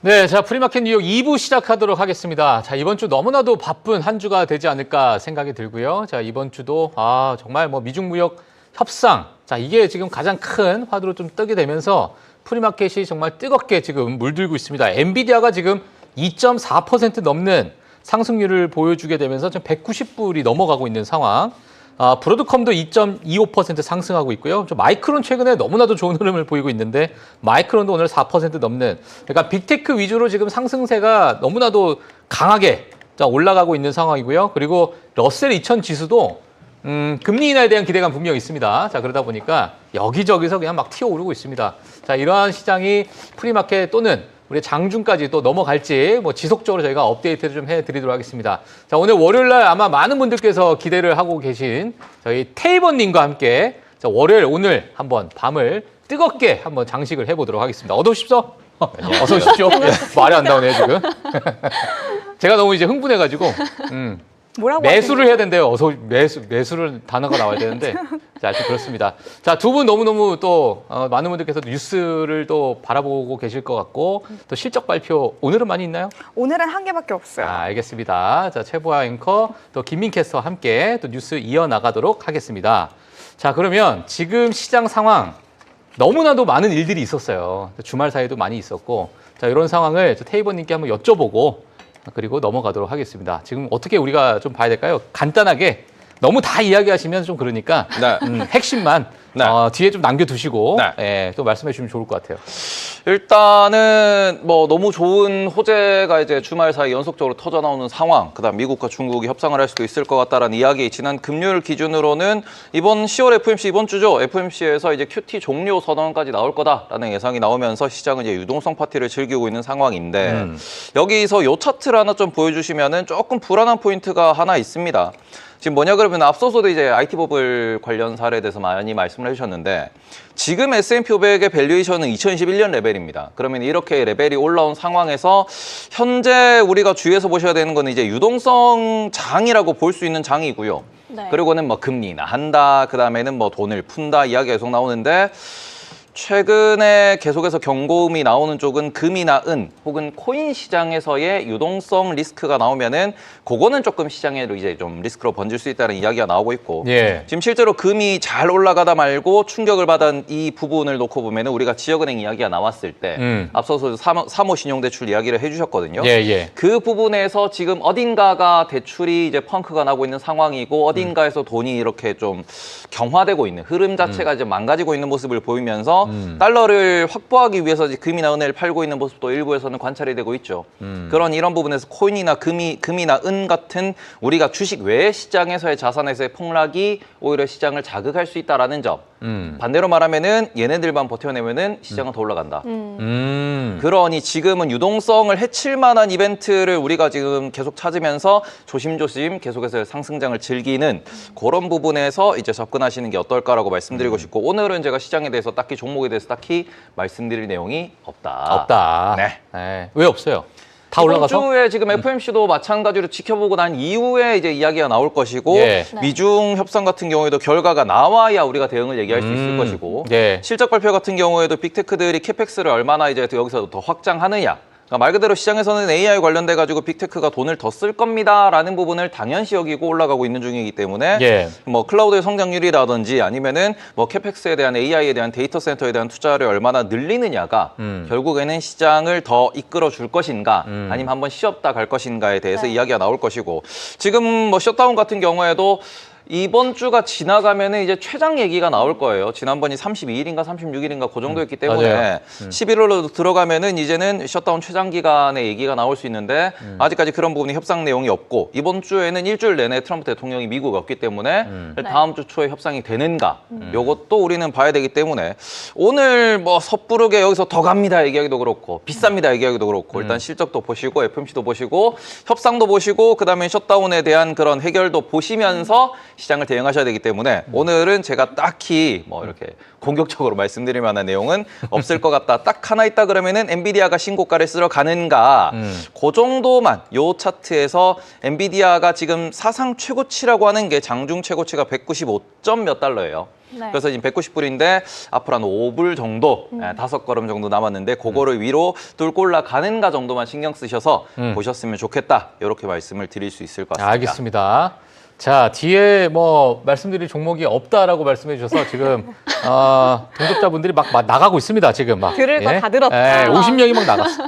네, 자, 프리마켓 뉴욕 2부 시작하도록 하겠습니다. 자, 이번 주 너무나도 바쁜 한 주가 되지 않을까 생각이 들고요. 자, 이번 주도 정말 미중 무역 협상, 자, 이게 지금 가장 큰 화두로 좀 뜨게 되면서 프리마켓이 정말 뜨겁게 지금 물들고 있습니다. 엔비디아가 지금 2.4% 넘는 상승률을 보여주게 되면서 지금 190불이 넘어가고 있는 상황. 브로드컴도 2.25% 상승하고 있고요. 마이크론 최근에 너무나도 좋은 흐름을 보이고 있는데 마이크론도 오늘 4% 넘는, 그러니까 빅테크 위주로 지금 상승세가 너무나도 강하게 올라가고 있는 상황이고요. 그리고 러셀 2000 지수도 금리 인하에 대한 기대감 분명히 있습니다. 자, 그러다 보니까 여기저기서 그냥 막 튀어오르고 있습니다. 자, 이러한 시장이 프리마켓 또는 우리 장중까지 또 넘어갈지 지속적으로 저희가 업데이트를 좀 해드리도록 하겠습니다. 자, 오늘 월요일 날 아마 많은 분들께서 기대를 하고 계신 저희 테이번님과 함께 월요일 오늘 한번 밤을 뜨겁게 한번 장식을 해보도록 하겠습니다. 어서 오십시오. 어서 오십시오. 말이 안 나오네요, 지금. 제가 너무 이제 흥분해가지고. 뭐라고 매수를 해야 된대요. 매수를 단어가 나와야 되는데. 자, 하여튼 그렇습니다. 자, 두 분 너무너무 또 많은 분들께서 뉴스를 또 바라보고 계실 것 같고 또 실적 발표 오늘은 많이 있나요? 오늘은 한 개밖에 없어요. 알겠습니다. 자, 최보아 앵커 또 김민 캐스터와 함께 또 뉴스 이어나가도록 하겠습니다. 자, 그러면 지금 시장 상황 너무나도 많은 일들이 있었어요. 주말 사이에도 많이 있었고, 자, 이런 상황을 테이버님께 한번 여쭤보고 그리고 넘어가도록 하겠습니다. 지금 어떻게 우리가 좀 봐야 될까요? 간단하게 너무 다 이야기하시면 좀 그러니까 핵심만 뒤에 좀 남겨두시고 또 말씀해 주시면 좋을 것 같아요. 일단은 너무 좋은 호재가 이제 주말 사이 연속적으로 터져 나오는 상황, 그다음 미국과 중국이 협상을 할 수도 있을 것 같다라는 이야기. 지난 금요일 기준으로는 이번 10월 FOMC 이번 주죠. FOMC에서 이제 QT 종료 선언까지 나올 거다라는 예상이 나오면서 시장은 이제 유동성 파티를 즐기고 있는 상황인데 여기서 요 차트를 하나 좀 보여주시면은 조금 불안한 포인트가 하나 있습니다. 지금 뭐냐 그러면 앞서서도 이제 IT 버블 관련 사례에 대해서 많이 말씀을 해주셨는데 지금 S&P 500의 밸류에이션은 2021년 레벨입니다. 그러면 이렇게 레벨이 올라온 상황에서 현재 우리가 주의해서 보셔야 되는 거는 이제 유동성 장이라고 볼 수 있는 장이고요. 네. 그리고는 금리 인하한다, 그 다음에는 돈을 푼다 이야기가 계속 나오는데 최근에 계속해서 경고음이 나오는 쪽은 금이나 은 혹은 코인 시장에서의 유동성 리스크가 나오면은 그거는 조금 시장에 이제 좀 리스크로 번질 수 있다는 이야기가 나오고 있고 지금 실제로 금이 잘 올라가다 말고 충격을 받은 이 부분을 놓고 보면은 우리가 지역은행 이야기가 나왔을 때 앞서서 3호 신용대출 이야기를 해주셨거든요. 그 부분에서 지금 어딘가가 대출이 이제 펑크가 나고 있는 상황이고 어딘가에서 돈이 이렇게 좀 경화되고 있는 흐름 자체가 이제 망가지고 있는 모습을 보이면서 달러를 확보하기 위해서 금이나 은을 팔고 있는 모습도 일부에서는 관찰이 되고 있죠. 이런 부분에서 코인이나 금이나 은 같은 우리가 주식 외의 시장에서의 자산에서의 폭락이 오히려 시장을 자극할 수 있다라는 점. 반대로 말하면은 얘네들만 버텨내면은 시장은 더 올라간다. 그러니 지금은 유동성을 해칠 만한 이벤트를 우리가 지금 계속 찾으면서 조심조심 계속해서 상승장을 즐기는 그런 부분에서 이제 접근하시는 게 어떨까라고 말씀드리고 싶고 오늘은 제가 시장에 대해서 딱히 종목에 대해서 딱히 말씀드릴 내용이 없다. 네. 왜 없어요? 다 올라가서? 이번 주에 지금 FOMC도 마찬가지로 지켜보고 난 이후에 이제 이야기가 나올 것이고 미중 협상 같은 경우에도 결과가 나와야 우리가 대응을 얘기할 수 있을 것이고 실적 발표 같은 경우에도 빅테크들이 캐펙스를 얼마나 이제 여기서 더 확장하느냐. 말 그대로 시장에서는 AI 관련돼 가지고 빅테크가 돈을 더 쓸 겁니다라는 부분을 당연시 여기고 올라가고 있는 중이기 때문에 클라우드의 성장률이라든지 아니면은 캐펙스에 대한 AI에 대한 데이터 센터에 대한 투자를 얼마나 늘리느냐가 결국에는 시장을 더 이끌어 줄 것인가 아니면 한번 쉬었다 갈 것인가에 대해서 이야기가 나올 것이고 지금 셧다운 같은 경우에도 이번 주가 지나가면은 이제 최장 얘기가 나올 거예요. 지난번이 32일인가 36일인가 그 정도였기 때문에 11월로 들어가면은 이제는 셧다운 최장 기간의 얘기가 나올 수 있는데 아직까지 그런 부분이 협상 내용이 없고 이번 주에는 일주일 내내 트럼프 대통령이 미국에 없기 때문에 다음 주 초에 협상이 되는가 요것도 우리는 봐야 되기 때문에 오늘 섣부르게 여기서 더 갑니다 얘기하기도 그렇고 비쌉니다 얘기하기도 그렇고 일단 실적도 보시고 FOMC도 보시고 협상도 보시고 그다음에 셧다운에 대한 그런 해결도 보시면서 시장을 대응하셔야 되기 때문에 오늘은 제가 딱히 이렇게 공격적으로 말씀드릴 만한 내용은 없을 것 같다. 딱 하나 있다 그러면은 엔비디아가 신고가를 쓸어 가는가 그 정도만 요 차트에서 엔비디아가 지금 사상 최고치라고 하는 게 장중 최고치가 195점 몇 달러예요. 네. 그래서 지금 190불인데 앞으로 한 5불 정도, 5걸음 정도 남았는데 그거를 위로 뚫고 올라가는가 정도만 신경 쓰셔서 보셨으면 좋겠다. 이렇게 말씀을 드릴 수 있을 것 같습니다. 알겠습니다. 자, 뒤에 뭐 말씀드릴 종목이 없다라고 말씀해 주셔서 지금 동접자분들이 막 나가고 있습니다. 지금 막. 들을 거 다 들었다. 50명이 막 나갔어.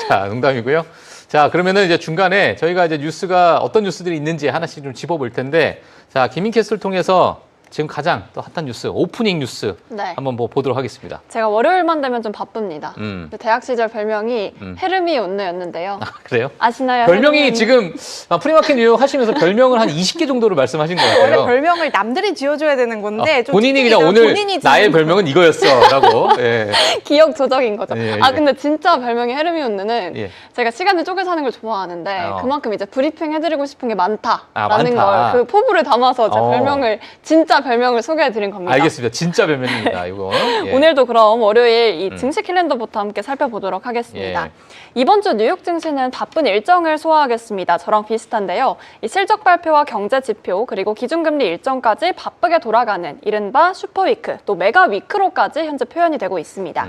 자, 농담이고요. 자, 그러면은 이제 중간에 저희가 이제 뉴스가 어떤 뉴스들이 있는지 하나씩 좀 짚어볼 텐데, 자, 김인캐스트를 통해서 지금 가장 또 핫한 뉴스, 오프닝 뉴스 네. 한번 뭐 보도록 하겠습니다. 제가 월요일만 되면 좀 바쁩니다. 대학 시절 별명이 헤르미온느였는데요. 아, 그래요? 아시나요? 별명이 헤르미온느? 지금 프리마켓 뉴욕 하시면서 별명을 한 20개 정도로 말씀하신 것 원래 같아요. 별명을 남들이 지어줘야 되는 건데 좀 본인이 그냥 특징이 오늘 본인이 나의 지은 별명은 이거였어라고. 예. 기억 조작인 거죠. 예, 아 예. 근데 진짜 별명이 헤르미온느는 예. 제가 시간을 쪼개 사는 걸 좋아하는데 그만큼 이제 브리핑 해드리고 싶은 게 많다라는 많다. 걸 그 포부를 담아서 제 별명을 진짜 별명을 소개해드린 겁니다. 알겠습니다. 진짜 별명입니다. 이거. 예. 오늘도 그럼 월요일 이 증시 캘린더부터 함께 살펴보도록 하겠습니다. 예. 이번 주 뉴욕 증시는 바쁜 일정을 소화하겠습니다. 저랑 비슷한데요. 이 실적 발표와 경제 지표 그리고 기준금리 일정까지 바쁘게 돌아가는 이른바 슈퍼위크 또 메가 위크로까지 현재 표현이 되고 있습니다.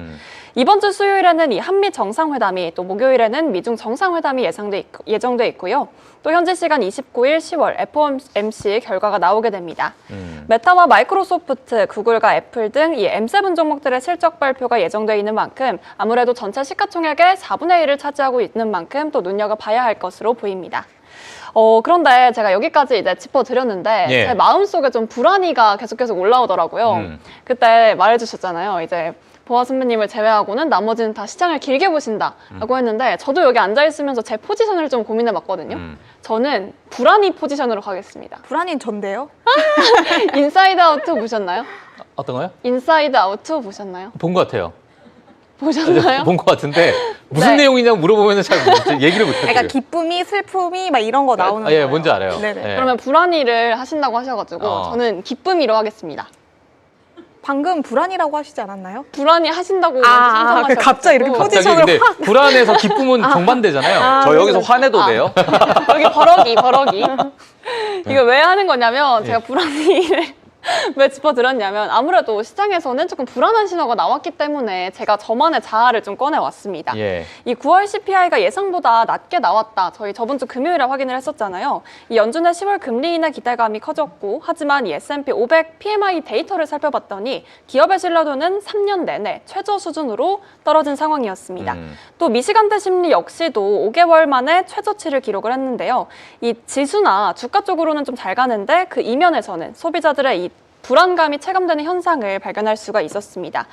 이번 주 수요일에는 이 한미 정상회담이 또 목요일에는 미중 정상회담이 예정돼 있고요. 또 현지 시간 29일 10월 FOMC 결과가 나오게 됩니다. 메타와 마이크로소프트, 구글과 애플 등 이 M7 종목들의 실적 발표가 예정돼 있는 만큼 아무래도 전체 시가총액의 4분의 1을 차지하고 있는 만큼 또 눈여겨봐야 할 것으로 보입니다. 그런데 제가 여기까지 이제 짚어드렸는데 예. 제 마음속에 좀 불안이가 계속 올라오더라고요. 그때 말해주셨잖아요. 이제 보아 선배님을 제외하고는 나머지는 다 시장을 길게 보신다라고 했는데 저도 여기 앉아있으면서 제 포지션을 좀 고민해봤거든요. 저는 불안이 포지션으로 가겠습니다. 불안인 전데요. 인사이드 아웃 2 보셨나요? 어떤 거요? 인사이드 아웃 2 보셨나요? 본 것 같아요. 보셨나요? 본 것 같은데 무슨 네. 내용이냐고 물어보면 잘 얘기를 못했어요. 그러니까 기쁨이, 슬픔이 막 이런 거 나오는 예, 거예요. 뭔지 알아요. 네네. 예. 그러면 불안이를 하신다고 하셔가지고 저는 기쁨이로 하겠습니다. 방금 불안이라고 하시지 않았나요? 불안이 하신다고 그 갑자기 이렇게 갑자기 포지션을 근데 확. 불안해서 기쁨은 정반대잖아요. 저 여기서 화내도 돼요? 여기 버럭이. 이거 왜 하는 거냐면 제가 불안이를 왜 짚어드렸냐면 아무래도 시장에서는 조금 불안한 신호가 나왔기 때문에 제가 저만의 자아를 좀 꺼내왔습니다. 예. 이 9월 CPI가 예상보다 낮게 나왔다. 저희 저번 주 금요일에 확인을 했었잖아요. 이 연준의 10월 금리 인하 기대감이 커졌고 하지만 이 S&P 500 PMI 데이터를 살펴봤더니 기업의 신뢰도는 3년 내내 최저 수준으로 떨어진 상황이었습니다. 또 미시간대 심리 역시도 5개월 만에 최저치를 기록을 했는데요. 이 지수나 주가 쪽으로는 좀 잘 가는데 그 이면에서는 소비자들의 이 불안감이 체감되는 현상을 발견할 수가 있었습니다.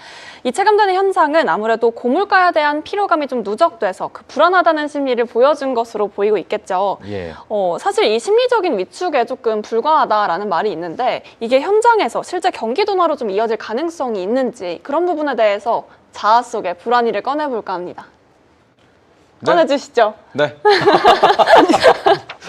이 체감되는 현상은 아무래도 고물가에 대한 피로감이 좀 누적돼서 그 불안하다는 심리를 보여준 것으로 보이고 있겠죠. 예. 사실 이 심리적인 위축에 조금 불과하다라는 말이 있는데 이게 현장에서 실제 경기 둔화로 좀 이어질 가능성이 있는지 그런 부분에 대해서 자아 속의 불안이를 꺼내볼까 합니다. 네. 꺼내주시죠. 네.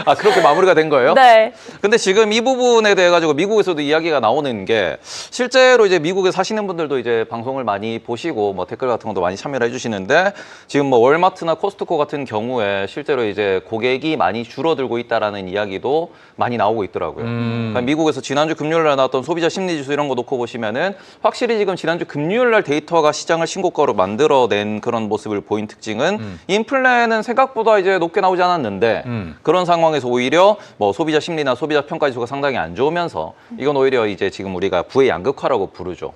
아, 그렇게 마무리가 된 거예요? 네. 근데 지금 이 부분에 대해 가지고 미국에서도 이야기가 나오는 게 실제로 이제 미국에 사시는 분들도 이제 방송을 많이 보시고 뭐 댓글 같은 것도 많이 참여를 해주시는데 지금 뭐 월마트나 코스트코 같은 경우에 실제로 이제 고객이 많이 줄어들고 있다라는 이야기도 많이 나오고 있더라고요. 그러니까 미국에서 지난주 금요일 날 나왔던 소비자 심리지수 이런 거 놓고 보시면은 확실히 지금 지난주 금요일 날 데이터가 시장을 신고가로 만들어낸 그런 모습을 보인 특징은 인플레는 생각보다 이제 높게 나오지 않았는데 그런 상황에서 오히려 뭐 소비자 심리나 소비자 평가 지수가 상당히 안 좋으면서 이건 오히려 이제 지금 우리가 부의 양극화라고 부르죠.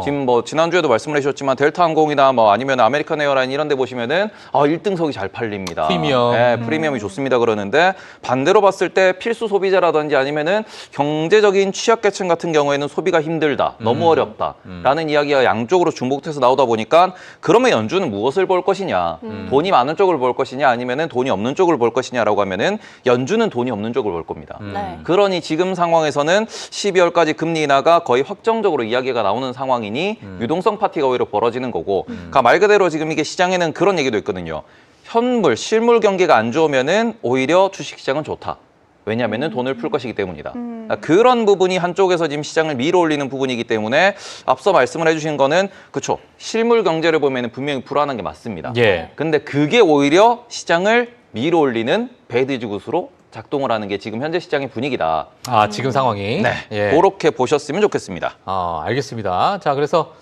지금 뭐 지난주에도 말씀을 해주셨지만 델타 항공이나 뭐 아니면 아메리칸 에어라인 이런 데 보시면은 1등석이 잘 팔립니다. 프리미엄. 네, 프리미엄이 좋습니다 그러는데 반대로 봤을 때 필수 소비자라든지 아니면은 경제적인 취약계층 같은 경우에는 소비가 힘들다, 너무 어렵다라는 이야기가 양쪽으로 중복돼서 나오다 보니까 그러면 연준은 무엇을 볼 것이냐, 돈이 많은 쪽을 볼 것이냐 아니면은 돈이 없는 쪽을 볼 것이냐라고 하면은 연준은 돈이 없는 쪽을 볼 겁니다. 네. 그러니 지금 상황에서는 12월까지 금리 인하가 거의 확정적으로 이야기가 나오는 상황이니 유동성 파티가 오히려 벌어지는 거고 그러니까 말 그대로 지금 이게 시장에는 그런 얘기도 있거든요. 현물, 실물 경기가 안 좋으면은 오히려 주식시장은 좋다. 왜냐하면 돈을 풀 것이기 때문이다. 그런 부분이 한쪽에서 지금 시장을 밀어올리는 부분이기 때문에 앞서 말씀을 해주신 거는 그렇죠. 실물 경제를 보면 분명히 불안한 게 맞습니다. 예. 근데 그게 오히려 시장을 밀어올리는 배드 지구수로 작동을 하는 게 지금 현재 시장의 분위기다. 아, 지금 상황이. 네, 예. 그렇게 보셨으면 좋겠습니다. 알겠습니다. 자, 그래서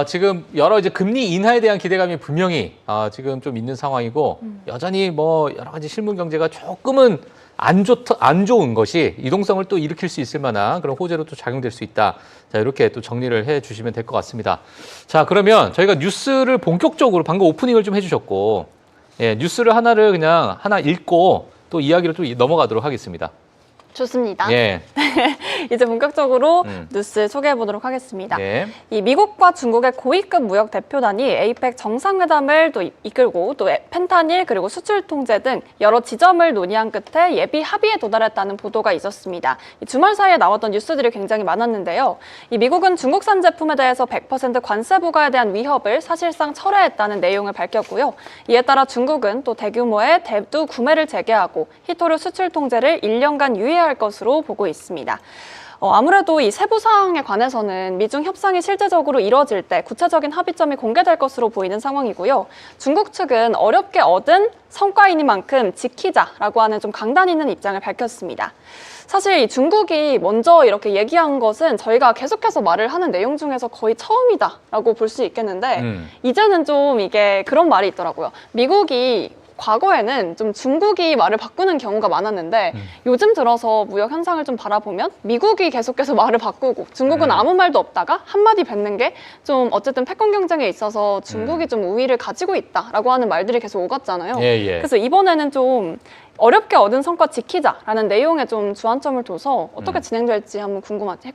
지금 여러 이제 금리 인하에 대한 기대감이 분명히 지금 좀 있는 상황이고 여전히 뭐 여러 가지 실물 경제가 조금은 안 좋은 것이 이동성을 또 일으킬 수 있을 만한 그런 호재로 또 작용될 수 있다. 자, 이렇게 또 정리를 해 주시면 될 것 같습니다. 자, 그러면 저희가 뉴스를 본격적으로 방금 오프닝을 좀 해주셨고, 예, 뉴스를 하나 읽고 또 이야기를 좀 넘어가도록 하겠습니다. 좋습니다. 예. 이제 본격적으로 뉴스 소개해 보도록 하겠습니다. 예. 이 미국과 중국의 고위급 무역 대표단이 에이펙 정상회담을 또 이끌고 또 펜타닐 그리고 수출 통제 등 여러 지점을 논의한 끝에 예비 합의에 도달했다는 보도가 있었습니다. 이 주말 사이에 나왔던 뉴스들이 굉장히 많았는데요. 이 미국은 중국산 제품에 대해서 100% 관세 부과에 대한 위협을 사실상 철회했다는 내용을 밝혔고요. 이에 따라 중국은 또 대규모의 대두 구매를 재개하고 히토류 수출 통제를 1년간 유예할 것으로 보고 있습니다. 아무래도 이 세부 사항에 관해서는 미중 협상이 실제적으로 이뤄질 때 구체적인 합의점이 공개될 것으로 보이는 상황이고요. 중국 측은 어렵게 얻은 성과이니만큼 지키자라고 하는 좀 강단 있는 입장을 밝혔습니다. 사실 이 중국이 먼저 이렇게 얘기한 것은 저희가 계속해서 말을 하는 내용 중에서 거의 처음이다라고 볼 수 있겠는데 이제는 좀 이게 그런 말이 있더라고요. 미국이 과거에는 좀 중국이 말을 바꾸는 경우가 많았는데 요즘 들어서 무역 현상을 좀 바라보면 미국이 계속해서 말을 바꾸고 중국은 아무 말도 없다가 한마디 뱉는 게 좀 어쨌든 패권 경쟁에 있어서 중국이 좀 우위를 가지고 있다라고 하는 말들이 계속 오갔잖아요. 예. 그래서 이번에는 좀 어렵게 얻은 성과 지키자라는 내용에 좀 주안점을 둬서 어떻게 진행될지 한번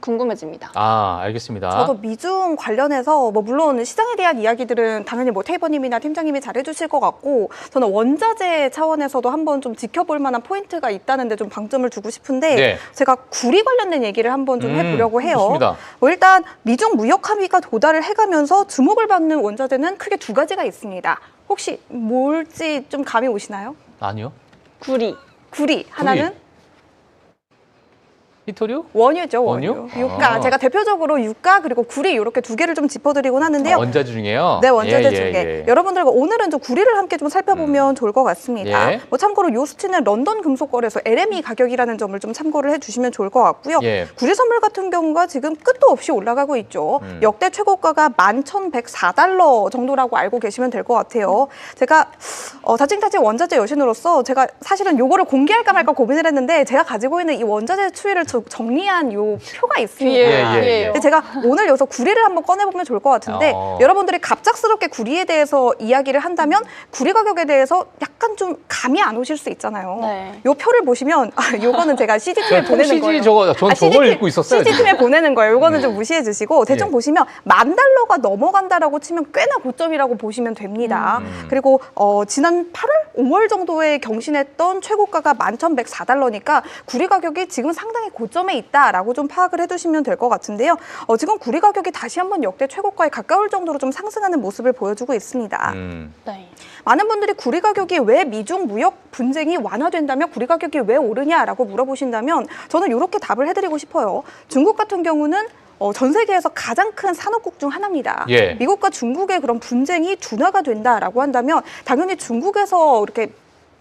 궁금해집니다. 알겠습니다. 저도 미중 관련해서 물론 시장에 대한 이야기들은 당연히 테이버님이나 팀장님이 잘해주실 것 같고 저는 원자재 차원에서도 한번 좀 지켜볼 만한 포인트가 있다는데 좀 방점을 두고 싶은데 네. 제가 구리 관련된 얘기를 한번 좀 해보려고 해요. 좋습니다. 일단 미중 무역 합의가 도달을 해가면서 주목을 받는 원자재는 크게 두 가지가 있습니다. 혹시 뭘지 좀 감이 오시나요? 아니요. 구리 하나는 히토류? 원유죠. 원유? 유가. 제가 대표적으로 유가 그리고 구리 이렇게 두 개를 좀 짚어드리곤 하는데요. 원자재 중에요? 네, 원자재 중에. 여러분들과 오늘은 좀 구리를 함께 좀 살펴보면 좋을 것 같습니다. 예. 참고로 이 수치는 런던 금속거래소 LME 가격이라는 점을 좀 참고를 해주시면 좋을 것 같고요. 예. 구리 선물 같은 경우가 지금 끝도 없이 올라가고 있죠. 역대 최고가가 11,104달러 정도라고 알고 계시면 될 것 같아요. 제가 자칭 원자재 여신으로서 제가 사실은 요거를 공개할까 말까 고민을 했는데 제가 가지고 있는 이 원자재 추이를 정리한 요 표가 있습니다. 예. 제가 오늘 여기서 구리를 한번 꺼내보면 좋을 것 같은데 여러분들이 갑작스럽게 구리에 대해서 이야기를 한다면 구리 가격에 대해서 약간 좀 감이 안 오실 수 있잖아요. 네. 요 표를 보시면 요거는 제가 CG팀에 보내는 거예요. 전 저걸 읽고 있었어요. CG팀에 보내는 거예요. 요거는 좀 무시해 주시고 대충 보시면 10,000달러가 넘어간다라고 치면 꽤나 고점이라고 보시면 됩니다. 그리고 지난 8월, 5월 정도에 경신했던 최고가가 11,104달러니까 구리 가격이 지금 상당히 고점에 있다라고 좀 파악을 해두시면 될 것 같은데요. 지금 구리 가격이 다시 한번 역대 최고가에 가까울 정도로 좀 상승하는 모습을 보여주고 있습니다. 네. 많은 분들이 구리 가격이 왜 미중 무역 분쟁이 완화된다면 구리 가격이 왜 오르냐라고 물어보신다면 저는 이렇게 답을 해드리고 싶어요. 중국 같은 경우는 전 세계에서 가장 큰 산업국 중 하나입니다. 예. 미국과 중국의 그런 분쟁이 둔화가 된다라고 한다면 당연히 중국에서 이렇게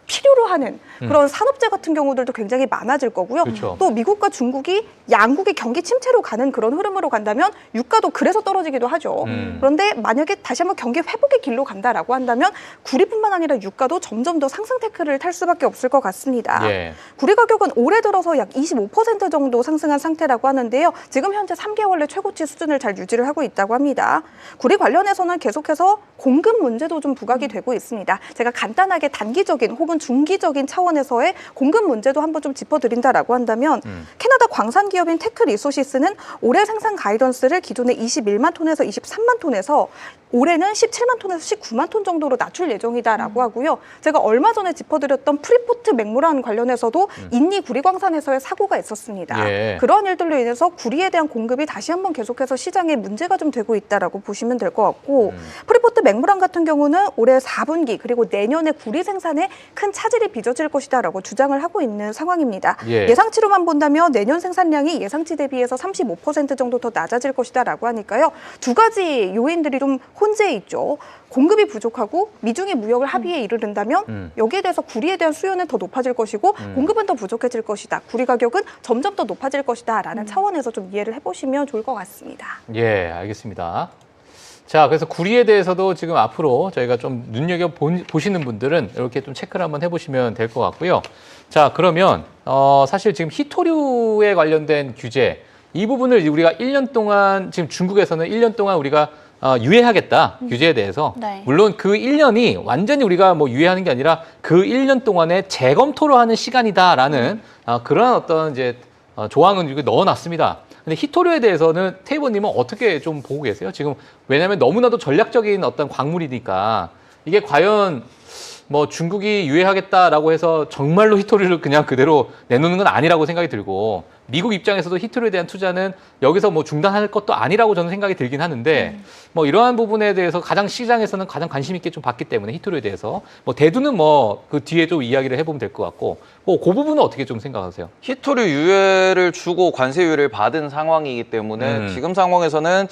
필요로 하는 그런 산업재 같은 경우들도 굉장히 많아질 거고요. 그렇죠. 또 미국과 중국이 양국의 경기 침체로 가는 그런 흐름으로 간다면 유가도 그래서 떨어지기도 하죠. 그런데 만약에 다시 한번 경기 회복의 길로 간다라고 한다면 구리뿐만 아니라 유가도 점점 더 상승 태클을 탈 수밖에 없을 것 같습니다. 예. 구리 가격은 올해 들어서 약 25% 정도 상승한 상태라고 하는데요. 지금 현재 3개월 내 최고치 수준을 잘 유지를 하고 있다고 합니다. 구리 관련해서는 계속해서 공급 문제도 좀 부각이 되고 있습니다. 제가 간단하게 단기적인 혹은 중기적인 차원에서의 공급 문제도 한번 좀 짚어드린다라고 한다면 캐나다 광산 기업인 테크 리소시스는 올해 생산 가이던스를 기존의 21만 톤에서 23만 톤에서 올해는 17만 톤에서 19만 톤 정도로 낮출 예정이다라고 하고요. 제가 얼마 전에 짚어드렸던 프리포트 맥무란 관련해서도 인니 구리광산에서의 사고가 있었습니다. 예. 그런 일들로 인해서 구리에 대한 공급이 다시 한번 계속해서 시장에 문제가 좀 되고 있다라고 보시면 될 것 같고 프리포트 맥무란 같은 경우는 올해 4분기 그리고 내년에 구리 생산에 큰 큰 차질이 빚어질 것이다라고 주장을 하고 있는 상황입니다. 예. 예상치로만 본다면 내년 생산량이 예상치 대비해서 35% 정도 더 낮아질 것이다라고 하니까요. 두 가지 요인들이 좀 혼재해 있죠. 공급이 부족하고 미중의 무역을 합의에 이르른다면 여기에 대해서 구리에 대한 수요는 더 높아질 것이고 공급은 더 부족해질 것이다. 구리 가격은 점점 더 높아질 것이다. 라는 차원에서 좀 이해를 해보시면 좋을 것 같습니다. 예, 알겠습니다. 자, 그래서 구리에 대해서도 지금 앞으로 저희가 좀 눈여겨보시는 분들은 이렇게 좀 체크를 한번 해보시면 될 것 같고요. 자, 그러면 사실 지금 히토류에 관련된 규제, 이 부분을 우리가 1년 동안, 지금 중국에서는 1년 동안 우리가 유예하겠다, 규제에 대해서. 네. 물론 그 1년이 완전히 우리가 뭐 유예하는 게 아니라 그 1년 동안에 재검토를 하는 시간이다라는 그런 어떤 이제 조항은 이렇게 넣어놨습니다. 근데 히토류에 대해서는 테이버님은 어떻게 좀 보고 계세요? 지금 왜냐하면 너무나도 전략적인 어떤 광물이니까 이게 과연 뭐 중국이 유예하겠다라고 해서 정말로 히토류를 그냥 그대로 내놓는 건 아니라고 생각이 들고 미국 입장에서도 히토류에 대한 투자는 여기서 뭐 중단할 것도 아니라고 저는 생각이 들긴 하는데 뭐 이러한 부분에 대해서 가장 시장에서는 가장 관심 있게 좀 봤기 때문에 히토류에 대해서 뭐 대두는 뭐 그 뒤에 좀 이야기를 해보면 될 것 같고 뭐 그 부분은 어떻게 좀 생각하세요? 히토류 유예를 주고 관세 유예를 받은 상황이기 때문에 지금 상황에서는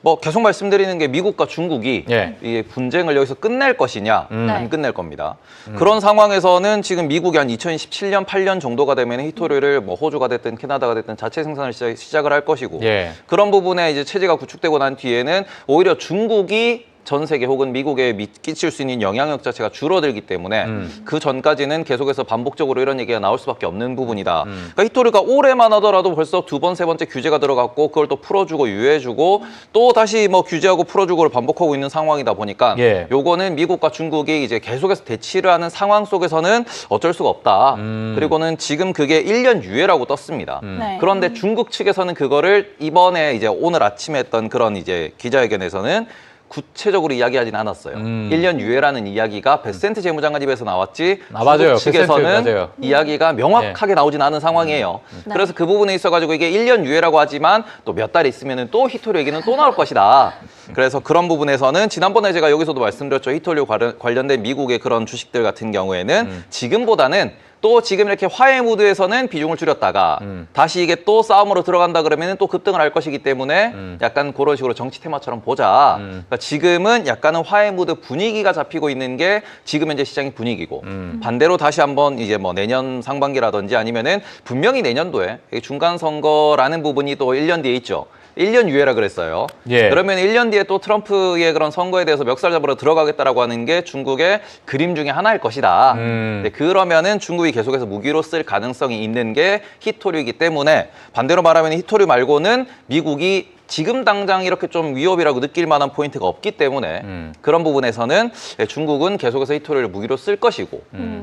뭐 계속 말씀드리는 게 미국과 중국이 예. 이 분쟁을 여기서 끝낼 것이냐 네. 안 끝낼 겁니다. 그런 상황에서는 지금 미국이 한 2017년, 8년 정도가 되면 히토류를 뭐 호주가 됐든 캐나다가 됐든 자체 생산을 시작을 할 것이고 예. 그런 부분에 이제 체제가 구축되고 난 뒤에는 오히려 중국이 전 세계 혹은 미국에 끼칠 수 있는 영향력 자체가 줄어들기 때문에 그 전까지는 계속해서 반복적으로 이런 얘기가 나올 수밖에 없는 부분이다. 그러니까 히토류가 올해만 하더라도 벌써 두 번, 세 번째 규제가 들어갔고 그걸 또 풀어주고 유예해주고 또 다시 뭐 규제하고 풀어주고를 반복하고 있는 상황이다 보니까 예. 요거는 미국과 중국이 이제 계속해서 대치를 하는 상황 속에서는 어쩔 수가 없다. 그리고는 지금 그게 1년 유예라고 떴습니다. 네. 그런데 중국 측에서는 그거를 이번에 이제 오늘 아침에 했던 그런 이제 기자회견에서는 구체적으로 이야기하진 않았어요. 1년 유예라는 이야기가 베센트 재무장관 입에서 나왔지 맞아요. 중국 측에서는 베센트, 맞아요. 이야기가 명확하게 나오진 않은 상황이에요. 네. 그래서 그 부분에 있어가지고 이게 1년 유예라고 하지만 또 몇 달 있으면 또 히토류 얘기는 또 나올 것이다. 그래서 그런 부분에서는 지난번에 제가 여기서도 말씀드렸죠. 히토류 관련된 미국의 그런 주식들 같은 경우에는 지금보다는 또 지금 이렇게 화해 무드에서는 비중을 줄였다가 다시 이게 또 싸움으로 들어간다 그러면 또 급등을 할 것이기 때문에 약간 그런 식으로 정치 테마처럼 보자. 그러니까 지금은 약간은 화해 무드 분위기가 잡히고 있는 게 지금 현재 시장의 분위기고 반대로 다시 한번 이제 뭐 내년 상반기라든지 아니면은 분명히 내년도에 중간 선거라는 부분이 또 1년 뒤에 있죠. 1년 유예라 그랬어요. 예. 그러면 1년 뒤에 또 트럼프의 그런 선거에 대해서 멱살 잡으러 들어가겠다라고 하는 게 중국의 그림 중에 하나일 것이다. 네, 그러면은 중국이 계속해서 무기로 쓸 가능성이 있는 게 히토류이기 때문에 반대로 말하면 히토류 말고는 미국이 지금 당장 이렇게 좀 위협이라고 느낄 만한 포인트가 없기 때문에 그런 부분에서는 중국은 계속해서 히토류를 무기로 쓸 것이고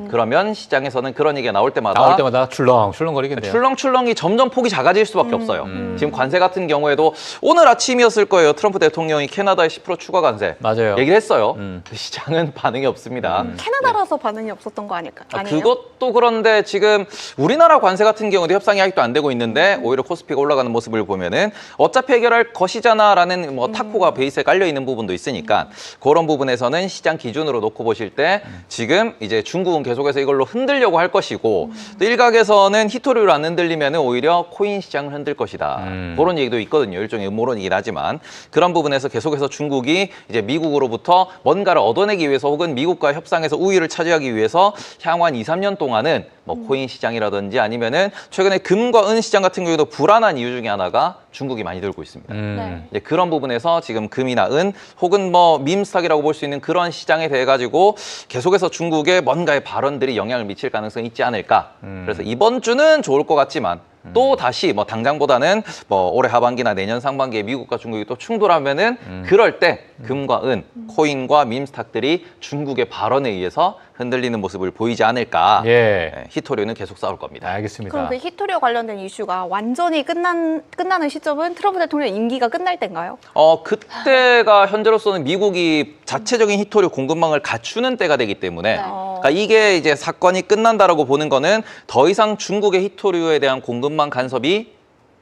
그러면 시장에서는 그런 얘기가 나올 때마다 출렁거리겠네요. 출렁출렁이 점점 폭이 작아질 수밖에 없어요. 지금 관세 같은 경우에도 오늘 아침이었을 거예요. 트럼프 대통령이 캐나다에 10% 추가 관세 맞아요. 얘기를 했어요. 시장은 반응이 없습니다. 캐나다라서 반응이 없었던 거 아닐까? 아니에요? 그것도 그런데 지금 우리나라 관세 같은 경우도 협상이 아직도 안 되고 있는데 오히려 코스피가 올라가는 모습을 보면은 어차피 해결할 것이잖아라는 뭐 타코가 베이스에 깔려 있는 부분도 있으니까 그런 부분에서는 시장 기준으로 놓고 보실 때 지금 이제 중국은 계속해서 이걸로 흔들려고 할 것이고 또 일각에서는 히토류를 안 흔들리면 오히려 코인 시장을 흔들 것이다. 그런 얘기도 있거든요. 일종의 음모론이긴 하지만 그런 부분에서 계속해서 중국이 이제 미국으로부터 뭔가를 얻어내기 위해서 혹은 미국과 협상에서 우위를 차지하기 위해서 향후 한 2, 3년 동안은 뭐 코인 시장이라든지 아니면은 최근에 금과 은 시장 같은 경우도 불안한 이유 중에 하나가 중국이 많이 들고 있습니다. 네. 이제 그런 부분에서 지금 금이나 은 혹은 뭐 밈스탁이라고 볼 수 있는 그런 시장에 대해 가지고 계속해서 중국의 뭔가의 발언들이 영향을 미칠 가능성이 있지 않을까. 그래서 이번 주는 좋을 것 같지만 또 다시 뭐 당장보다는 뭐 올해 하반기나 내년 상반기에 미국과 중국이 또 충돌하면은 그럴 때 금과 은, 코인과 밈스탁들이 중국의 발언에 의해서 흔들리는 모습을 보이지 않을까. 예. 히토류는 계속 싸울 겁니다. 알겠습니다. 그럼 그 히토류 관련된 이슈가 완전히 끝나는 시점은 트럼프 대통령 임기가 끝날 때인가요? 그때가 현재로서는 미국이 자체적인 히토류 공급망을 갖추는 때가 되기 때문에 네. 그러니까 이게 이제 사건이 끝난다라고 보는 거는 더 이상 중국의 히토류에 대한 공급망 간섭이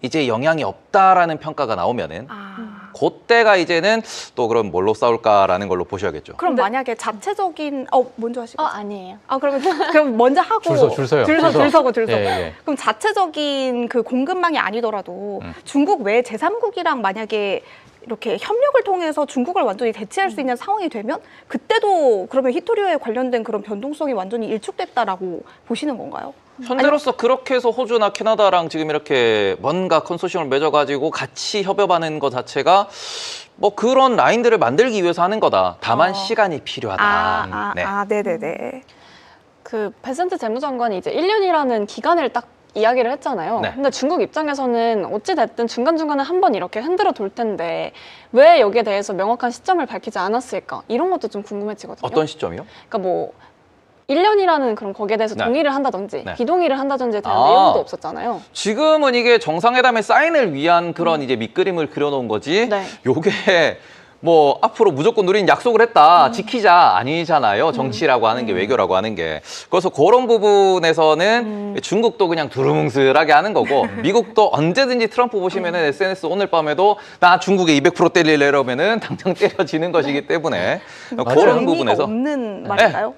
이제 영향이 없다라는 평가가 나오면은 그때가 이제는 또 그럼 뭘로 싸울까라는 걸로 보셔야겠죠. 그럼 만약에 자체적인 먼저 하시고. 아니에요. 그럼 먼저 하고 줄 서요. 줄 서고. 예. 그럼 자체적인 그 공급망이 아니더라도 중국 외 제3국이랑 만약에 이렇게 협력을 통해서 중국을 완전히 대체할 수 있는 상황이 되면 그때도 그러면 히토리오에 관련된 그런 변동성이 완전히 일축됐다라고 보시는 건가요? 현재로서 그렇게 해서 호주나 캐나다랑 지금 이렇게 뭔가 컨소시엄을 맺어가지고 같이 협업하는 것 자체가 뭐 그런 라인들을 만들기 위해서 하는 거다. 다만 시간이 필요하다. 네네네. 그 베센트 재무장관이 이제 1년이라는 기간을 딱 이야기를 했잖아요. 네. 근데 중국 입장에서는 어찌됐든 중간중간에 한번 이렇게 흔들어 둘 텐데 왜 여기에 대해서 명확한 시점을 밝히지 않았을까? 이런 것도 좀 궁금해지거든요. 어떤 시점이요? 그러니까 뭐 1년이라는 그런 거기에 대해서 네. 동의를 한다든지 네. 비동의를 한다든지에 대한 내용도 없었잖아요. 지금은 이게 정상회담의 사인을 위한 그런 이제 밑그림을 그려놓은 거지. 네. 요게 뭐 앞으로 무조건 우리는 약속을 했다 지키자 아니잖아요. 정치라고 하는 게 외교라고 하는 게. 그래서 그런 부분에서는 중국도 그냥 두루뭉술하게 하는 거고 미국도 언제든지 트럼프 보시면은 SNS 오늘 밤에도 나 중국에 200% 때릴래 이러면은 당장 때려지는 것이기 때문에 그런 부분에서 없는 말일까요?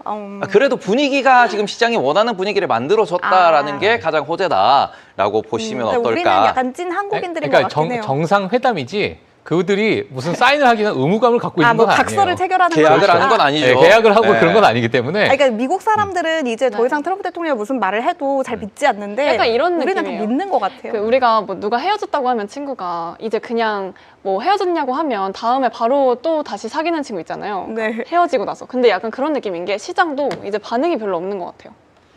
그래도 분위기가 지금 시장이 원하는 분위기를 만들어줬다라는 게 가장 호재다라고 보시면 어떨까. 우리는 약간 찐 한국인들인 것 같긴 해요. 정상회담이지 그들이 무슨 사인을 하기는 의무감을 갖고 있는 건 아니에요. 각서를 체결하는 계약을 하는 건 아니죠. 네, 계약을 하고 그런 건 아니기 때문에. 그러니까 미국 사람들은 이제 더 이상 트럼프 대통령이 무슨 말을 해도 잘 믿지 않는데 약간 이런 우리는 다 느낌이에요. 믿는 것 같아요. 그 우리가 뭐 누가 헤어졌다고 하면 친구가 이제 그냥 뭐 헤어졌냐고 하면 다음에 바로 또 다시 사귀는 친구 있잖아요. 네. 헤어지고 나서. 근데 약간 그런 느낌인 게 시장도 이제 반응이 별로 없는 것 같아요.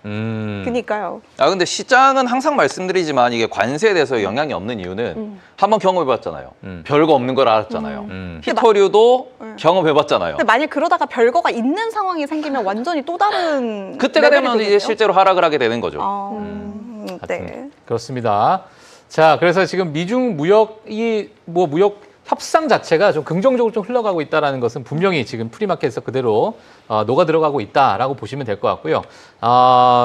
그니까요. 근데 시장은 항상 말씀드리지만 이게 관세에 대해서 영향이 없는 이유는 한번 경험해봤잖아요. 별거 없는 걸 알았잖아요. 히토류도 경험해봤잖아요. 근데 만약 그러다가 별거가 있는 상황이 생기면 완전히 또 다른 그때가 레벨이 되면 이제 되겠네요. 실제로 하락을 하게 되는 거죠. 네. 그렇습니다. 자, 그래서 지금 미중 무역이 무역 협상 자체가 좀 긍정적으로 좀 흘러가고 있다는 것은 분명히 지금 프리마켓에서 그대로 녹아 들어가고 있다라고 보시면 될 것 같고요.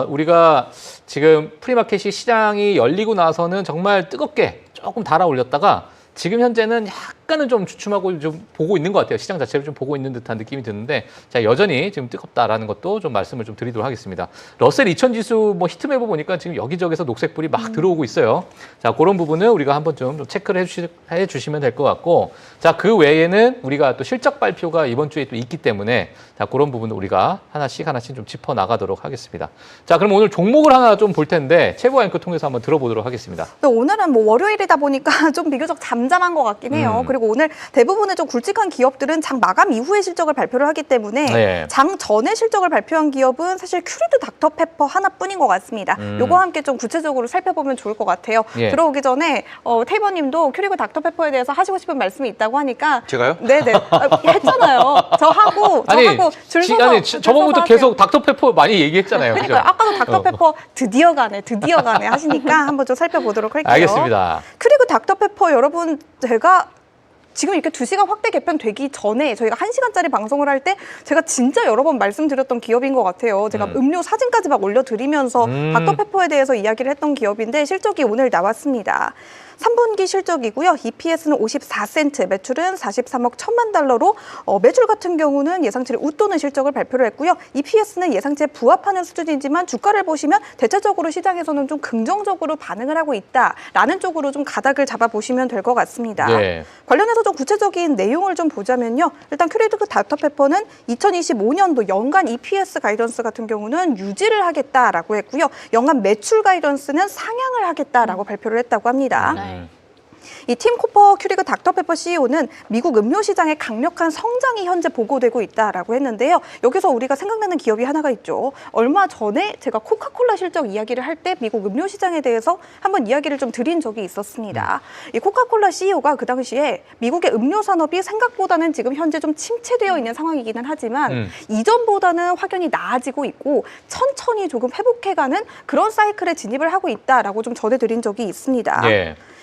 우리가 지금 프리마켓이 시장이 열리고 나서는 정말 뜨겁게 조금 달아올렸다가 지금 현재는 약간은 좀 주춤하고 좀 보고 있는 것 같아요. 시장 자체를 좀 보고 있는 듯한 느낌이 드는데, 자, 여전히 지금 뜨겁다라는 것도 좀 말씀을 좀 드리도록 하겠습니다. 러셀 2000 지수 히트맵을 보니까 지금 여기저기서 녹색불이 막 들어오고 있어요. 자, 그런 부분을 우리가 한번 좀 체크를 해 주시면 될 것 같고, 자, 그 외에는 우리가 또 실적 발표가 이번 주에 또 있기 때문에, 자, 그런 부분을 우리가 하나씩 좀 짚어 나가도록 하겠습니다. 자, 그럼 오늘 종목을 하나 좀 볼 텐데, 최고 앵커 통해서 한번 들어보도록 하겠습니다. 오늘은 월요일이다 보니까 좀 비교적 잠잠한 것 같긴 해요. 그리고 오늘 대부분의 좀 굵직한 기업들은 장 마감 이후에 실적을 발표를 하기 때문에 장 전에 실적을 발표한 기업은 사실 큐리드 닥터페퍼 하나뿐인 것 같습니다. 요거와 함께 좀 구체적으로 살펴보면 좋을 것 같아요. 들어오기 전에 테이버님도 큐리드 닥터페퍼에 대해서 하시고 싶은 말씀이 있다고 하니까 제가요? 네네 했잖아요. 저하고 줄 서서 저번부터 계속 닥터페퍼 많이 얘기했잖아요. 그러니까 아까도 닥터페퍼 드디어 가네 하시니까 한번 좀 살펴보도록 할게요. 알겠습니다. 큐리드 닥터페퍼 여러분 제가 지금 이렇게 2시간 확대 개편되기 전에 저희가 1시간짜리 방송을 할 때 제가 진짜 여러 번 말씀드렸던 기업인 것 같아요. 제가 음료 사진까지 막 올려드리면서 닥터페퍼에 대해서 이야기를 했던 기업인데 실적이 오늘 나왔습니다. 3분기 실적이고요. EPS는 54센트, 매출은 43억 1천만 달러로 매출 같은 경우는 예상치를 웃도는 실적을 발표를 했고요. EPS는 예상치에 부합하는 수준이지만 주가를 보시면 대체적으로 시장에서는 좀 긍정적으로 반응을 하고 있다라는 쪽으로 좀 가닥을 잡아보시면 될 것 같습니다. 네. 관련해서 좀 구체적인 내용을 좀 보자면요. 일단 큐리드 닥터페퍼는 2025년도 연간 EPS 가이던스 같은 경우는 유지를 하겠다라고 했고요. 연간 매출 가이던스는 상향을 하겠다라고 발표를 했다고 합니다. 이 팀 코퍼 큐리드 닥터페퍼 CEO는 미국 음료 시장의 강력한 성장이 현재 보고되고 있다라고 했는데요. 여기서 우리가 생각나는 기업이 하나가 있죠. 얼마 전에 제가 코카콜라 실적 이야기를 할 때 미국 음료 시장에 대해서 한번 이야기를 좀 드린 적이 있었습니다. 이 코카콜라 CEO가 그 당시에 미국의 음료 산업이 생각보다는 지금 현재 좀 침체되어 있는 상황이기는 하지만 이전보다는 확연히 나아지고 있고 천천히 조금 회복해가는 그런 사이클에 진입을 하고 있다라고 좀 전해드린 적이 있습니다.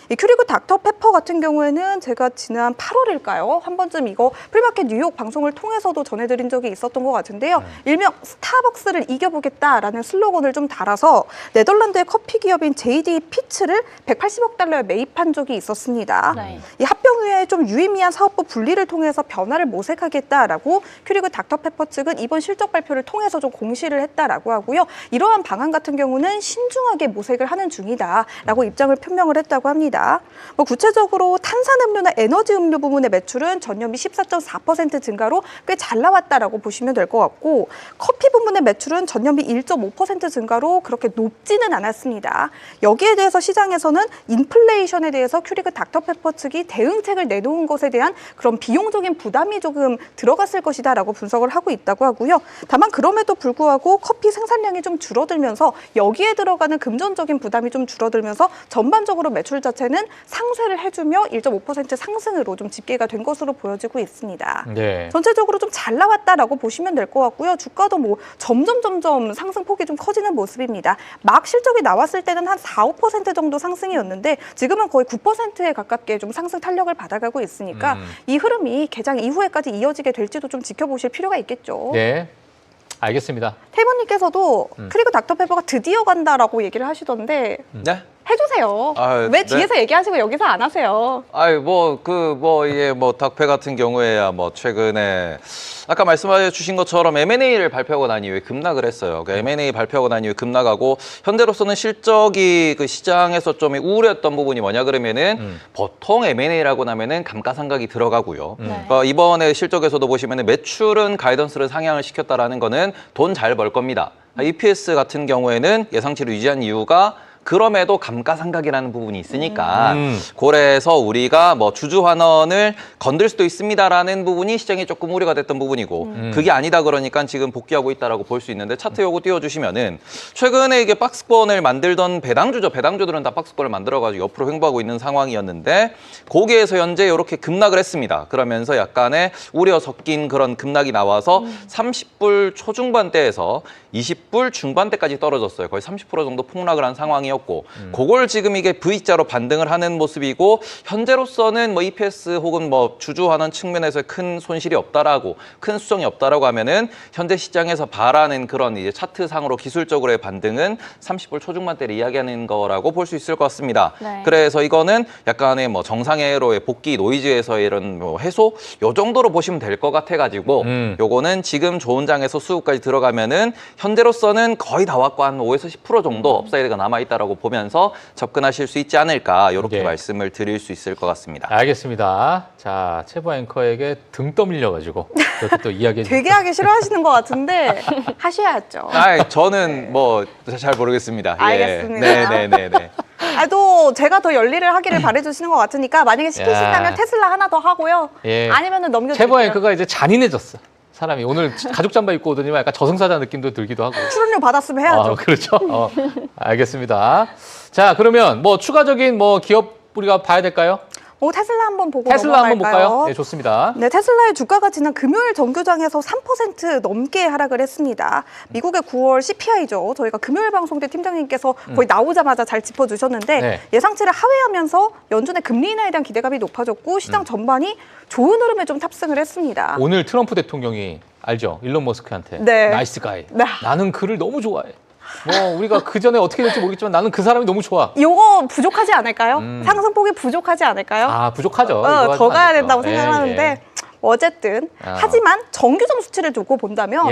이 큐리드 닥터 닥터페퍼 같은 경우에는 제가 지난 8월일까요? 한 번쯤 이거 프리마켓 뉴욕 방송을 통해서도 전해드린 적이 있었던 것 같은데요. 일명 스타벅스를 이겨보겠다라는 슬로건을 좀 달아서 네덜란드의 커피 기업인 JD 피츠를 180억 달러에 매입한 적이 있었습니다. 네. 이 합병 후에 좀 유의미한 사업부 분리를 통해서 변화를 모색하겠다라고 큐리그 닥터페퍼 측은 이번 실적 발표를 통해서 좀 공시를 했다라고 하고요. 이러한 방안 같은 경우는 신중하게 모색을 하는 중이다라고 입장을 표명을 했다고 합니다. 뭐 구체적으로 탄산음료나 에너지 음료 부문의 매출은 전년비 14.4% 증가로 꽤 잘 나왔다라고 보시면 될 것 같고 커피 부문의 매출은 전년비 1.5% 증가로 그렇게 높지는 않았습니다. 여기에 대해서 시장에서는 인플레이션에 대해서 큐리그 닥터페퍼 측이 대응책을 내놓은 것에 대한 그런 비용적인 부담이 조금 들어갔을 것이다라고 분석을 하고 있다고 하고요. 다만 그럼에도 불구하고 커피 생산량이 좀 줄어들면서 여기에 들어가는 금전적인 부담이 좀 줄어들면서 전반적으로 매출 자체는 상쇄를 해주며 1.5% 상승으로 좀 집계가 된 것으로 보여지고 있습니다. 네. 전체적으로 좀 잘 나왔다라고 보시면 될 것 같고요. 주가도 뭐 점점 상승폭이 좀 커지는 모습입니다. 막 실적이 나왔을 때는 한 4, 5% 정도 상승이었는데 지금은 거의 9%에 가깝게 좀 상승 탄력을 받아가고 있으니까 이 흐름이 개장 이후에까지 이어지게 될지도 좀 지켜보실 필요가 있겠죠. 네. 알겠습니다. 태희번님께서도 큐리그 닥터페퍼가 드디어 간다라고 얘기를 하시던데 네? 해주세요. 왜 뒤에서 얘기하시고 여기서 안 하세요? 이게 닥페 같은 경우에야 최근에 아까 말씀해 주신 것처럼 M&A를 발표하고 난 이후에 급락을 했어요. M&A 발표하고 난 이후에 급락하고 현재로서는 실적이 그 시장에서 좀 우려했던 부분이 뭐냐 그러면은 보통 M&A라고 나면은 감가상각이 들어가고요. 그러니까 이번에 실적에서도 보시면은 매출은 가이던스를 상향을 시켰다라는 거는 돈 잘 벌 겁니다. EPS 같은 경우에는 예상치를 유지한 이유가 그럼에도 감가상각이라는 부분이 있으니까 그래서 우리가 주주환원을 건들 수도 있습니다라는 부분이 시장에 조금 우려가 됐던 부분이고 그게 아니다 그러니까 지금 복귀하고 있다라고 볼 수 있는데 차트 요거 띄워주시면은 최근에 이게 박스권을 만들던 배당주죠. 배당주들은 다 박스권을 만들어가지고 옆으로 횡보하고 있는 상황이었는데 거기에서 현재 이렇게 급락을 했습니다. 그러면서 약간의 우려 섞인 그런 급락이 나와서 30불 초중반대에서 20불 중반대까지 떨어졌어요. 거의 30% 정도 폭락을 한 상황이었고 그걸 지금 이게 V자로 반등을 하는 모습이고 현재로서는 EPS 혹은 주주환원 측면에서 큰 손실이 없다라고 큰 수정이 없다라고 하면은 현재 시장에서 바라는 그런 이제 차트상으로 기술적으로의 반등은 30불 초중반대를 이야기하는 거라고 볼 수 있을 것 같습니다. 네. 그래서 이거는 약간의 정상회로의 복귀 노이즈에서의 이런 해소 요 정도로 보시면 될 것 같아가지고 요거는 지금 좋은 장에서 수급까지 들어가면은 현재로서는 거의 다 왔고 한 5에서 10% 정도 업사이드가 남아있다라고 보면서 접근하실 수 있지 않을까 이렇게 말씀을 드릴 수 있을 것 같습니다. 알겠습니다. 자, 최보 앵커에게 등 떠밀려가지고 이렇게 또 이야기해 주세요. 되게 하기 싫어하시는 것 같은데 하셔야죠. 저는 잘 모르겠습니다. 알겠습니다. 네네네네. 또 제가 더 열일을 하기를 바래주시는 것 같으니까 만약에 시키신다면 테슬라 하나 더 하고요. 아니면은 넘겨드릴게요. 최보 앵커가 이제 잔인해졌어. 사람이 오늘 가죽 잠바 입고 오더니만 약간 저승사자 느낌도 들기도 하고. 출연료 받았으면 해야죠. 그렇죠. 알겠습니다. 자, 그러면 추가적인 기업 우리가 봐야 될까요? 테슬라 한번 보고 테슬라 한번 넘어갈까요? 볼까요? 네, 좋습니다. 네, 테슬라의 주가가 지난 금요일 정규장에서 3% 넘게 하락을 했습니다. 미국의 9월 CPI죠. 저희가 금요일 방송 때 팀장님께서 거의 나오자마자 잘 짚어주셨는데 예상치를 하회하면서 연준의 금리 인하에 대한 기대감이 높아졌고 시장 전반이 좋은 흐름에 좀 탑승을 했습니다. 오늘 트럼프 대통령이 알죠? 일론 머스크한테 나이스 가이. 나는 그를 너무 좋아해. 우리가 그 전에 어떻게 될지 모르겠지만 나는 그 사람이 너무 좋아. 이거 부족하지 않을까요? 상승폭이 부족하지 않을까요? 부족하죠. 더 가야 된다고 생각하는데 어쨌든 하지만 정규점 수치를 두고 본다면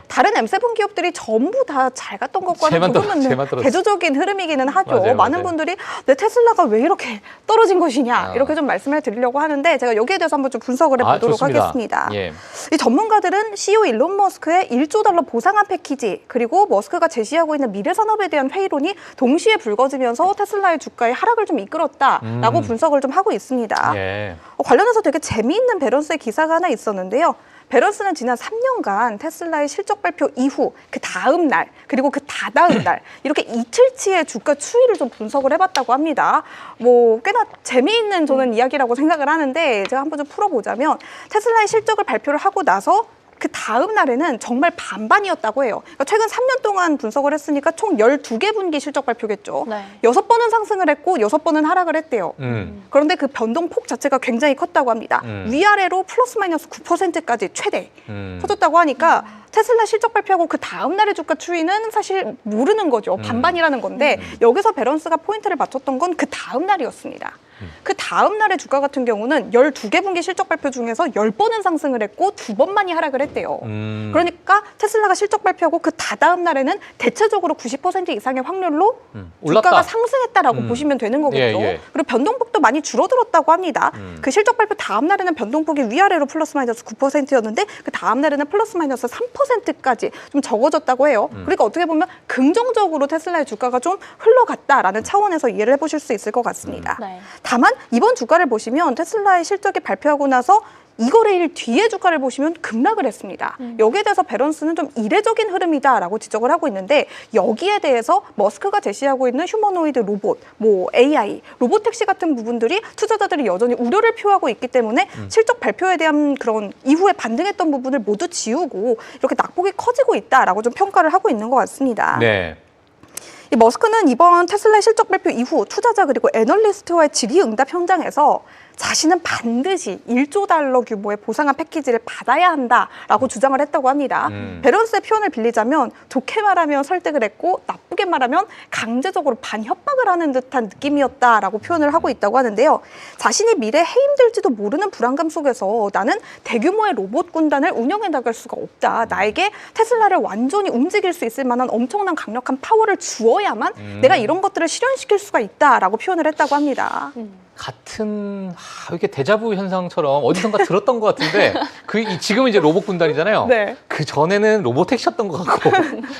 다른 M7 기업들이 전부 다 잘 갔던 것과는 조금은 대조적인 흐름이기는 하죠. 많은 분들이 내 테슬라가 왜 이렇게 떨어진 것이냐 이렇게 좀 말씀을 드리려고 하는데 제가 여기에 대해서 한번 좀 분석을 해보도록 좋습니다. 하겠습니다. 이 전문가들은 CEO 일론 머스크의 1조 달러 보상안 패키지 그리고 머스크가 제시하고 있는 미래 산업에 대한 회의론이 동시에 불거지면서 테슬라의 주가의 하락을 좀 이끌었다라고 분석을 좀 하고 있습니다. 관련해서 되게 재미있는 밸런스의 기사가 하나 있었는데요. 밸런스는 지난 3년간 테슬라의 실적 발표 이후 그 다음 날 그리고 그 다다음 날 이렇게 이틀치의 주가 추이를 좀 분석을 해봤다고 합니다. 꽤나 재미있는 저는 이야기라고 생각을 하는데 제가 한번 좀 풀어보자면 테슬라의 실적을 발표를 하고 나서 그 다음 날에는 정말 반반이었다고 해요. 그러니까 최근 3년 동안 분석을 했으니까 총 12개 분기 실적 발표겠죠. 네. 6번은 상승을 했고 6번은 하락을 했대요. 그런데 그 변동폭 자체가 굉장히 컸다고 합니다. 위아래로 플러스 마이너스 9%까지 최대 터졌다고 하니까 테슬라 실적 발표하고 그 다음 날의 주가 추이는 사실 모르는 거죠. 반반이라는 건데 여기서 밸런스가 포인트를 맞췄던 건 그 다음 날이었습니다. 그 다음 날의 주가 같은 경우는 12개 분기 실적 발표 중에서 10번은 상승을 했고 2번만이 하락을 했대요. 그러니까 테슬라가 실적 발표하고 그 다다음 날에는 대체적으로 90% 이상의 확률로 올랐다. 주가가 상승했다라고 보시면 되는 거겠죠. 예, 예. 그리고 변동폭도 많이 줄어들었다고 합니다. 그 실적 발표 다음 날에는 변동폭이 위아래로 플러스 마이너스 9%였는데 그 다음 날에는 플러스 마이너스 3%까지 좀 적어졌다고 해요. 그러니까 어떻게 보면 긍정적으로 테슬라의 주가가 좀 흘러갔다라는 차원에서 이해를 해보실 수 있을 것 같습니다. 네. 다만 이번 주가를 보시면 테슬라의 실적이 발표하고 나서 이거래일 뒤에 주가를 보시면 급락을 했습니다. 여기에 대해서 밸런스는 좀 이례적인 흐름이다라고 지적을 하고 있는데 여기에 대해서 머스크가 제시하고 있는 휴머노이드 로봇, 뭐 AI, 로보택시 같은 부분들이 투자자들이 여전히 우려를 표하고 있기 때문에 실적 발표에 대한 그런 이후에 반등했던 부분을 모두 지우고 이렇게 낙폭이 커지고 있다라고 좀 평가를 하고 있는 것 같습니다. 네. 이 머스크는 이번 테슬라의 실적 발표 이후 투자자 그리고 애널리스트와의 질의응답 현장에서 자신은 반드시 1조 달러 규모의 보상한 패키지를 받아야 한다라고 주장을 했다고 합니다. 밸런스의 표현을 빌리자면 좋게 말하면 설득을 했고 나쁘게 말하면 강제적으로 반협박을 하는 듯한 느낌이었다라고 표현을 하고 있다고 하는데요. 자신이 미래에 해임될지도 모르는 불안감 속에서 나는 대규모의 로봇 군단을 운영해 나갈 수가 없다. 나에게 테슬라를 완전히 움직일 수 있을 만한 엄청난 강력한 파워를 주어야만 내가 이런 것들을 실현시킬 수가 있다라고 표현을 했다고 합니다. 같은 이렇게 데자부 현상처럼 어디선가 들었던 것 같은데 지금은 이제 로봇 군단이잖아요. 네. 그 전에는 로보택시였던 것 같고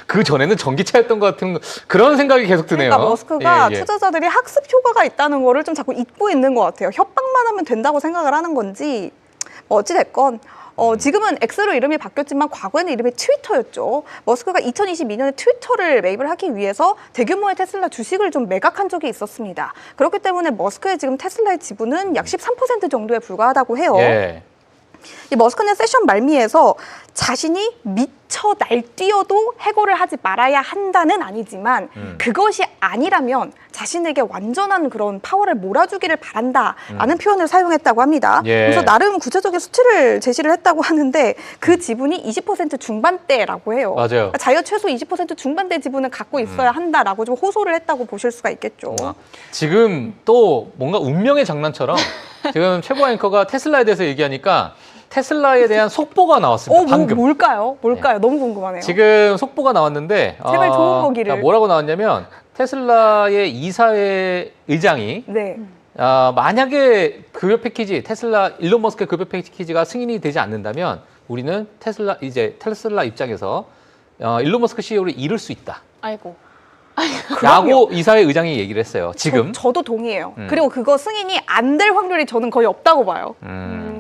그 전에는 전기차였던 것 같은 그런 생각이 계속 드네요. 그러니까 머스크가 예, 예. 투자자들이 학습 효과가 있다는 거를 좀 자꾸 잊고 있는 것 같아요. 협박만 하면 된다고 생각을 하는 건지 어찌 됐건 지금은 X로 이름이 바뀌었지만 과거에는 이름이 트위터였죠. 머스크가 2022년에 트위터를 매입을 하기 위해서 대규모의 테슬라 주식을 좀 매각한 적이 있었습니다. 그렇기 때문에 머스크의 지금 테슬라의 지분은 약 13% 정도에 불과하다고 해요. 예. 이 머스크는 세션 말미에서 자신이 미쳐 날뛰어도 해고를 하지 말아야 한다는 아니지만 그것이 아니라면 자신에게 완전한 그런 파워를 몰아주기를 바란다라는 표현을 사용했다고 합니다. 예. 그래서 나름 구체적인 수치를 제시를 했다고 하는데 그 지분이 20% 중반대라고 해요. 맞아요. 그러니까 자기가 최소 20% 중반대 지분을 갖고 있어야 한다라고 좀 호소를 했다고 보실 수가 있겠죠. 지금 또 뭔가 운명의 장난처럼 지금 최고 앵커가 테슬라에 대해서 얘기하니까 테슬라에 대한 속보가 나왔습니다. 방금. 뭘까요? 너무 궁금하네요. 지금 속보가 나왔는데 제발 좋은 거기를. 뭐라고 나왔냐면 테슬라의 이사회 의장이 네. 만약에 급여 패키지 테슬라 일론 머스크의 급여 패키지가 승인이 되지 않는다면 우리는 테슬라 입장에서 일론 머스크 CEO를 잃을 수 있다. 아이고. 라고 이사회 의장이 얘기를 했어요. 지금. 저도 동의해요. 그리고 그거 승인이 안 될 확률이 저는 거의 없다고 봐요.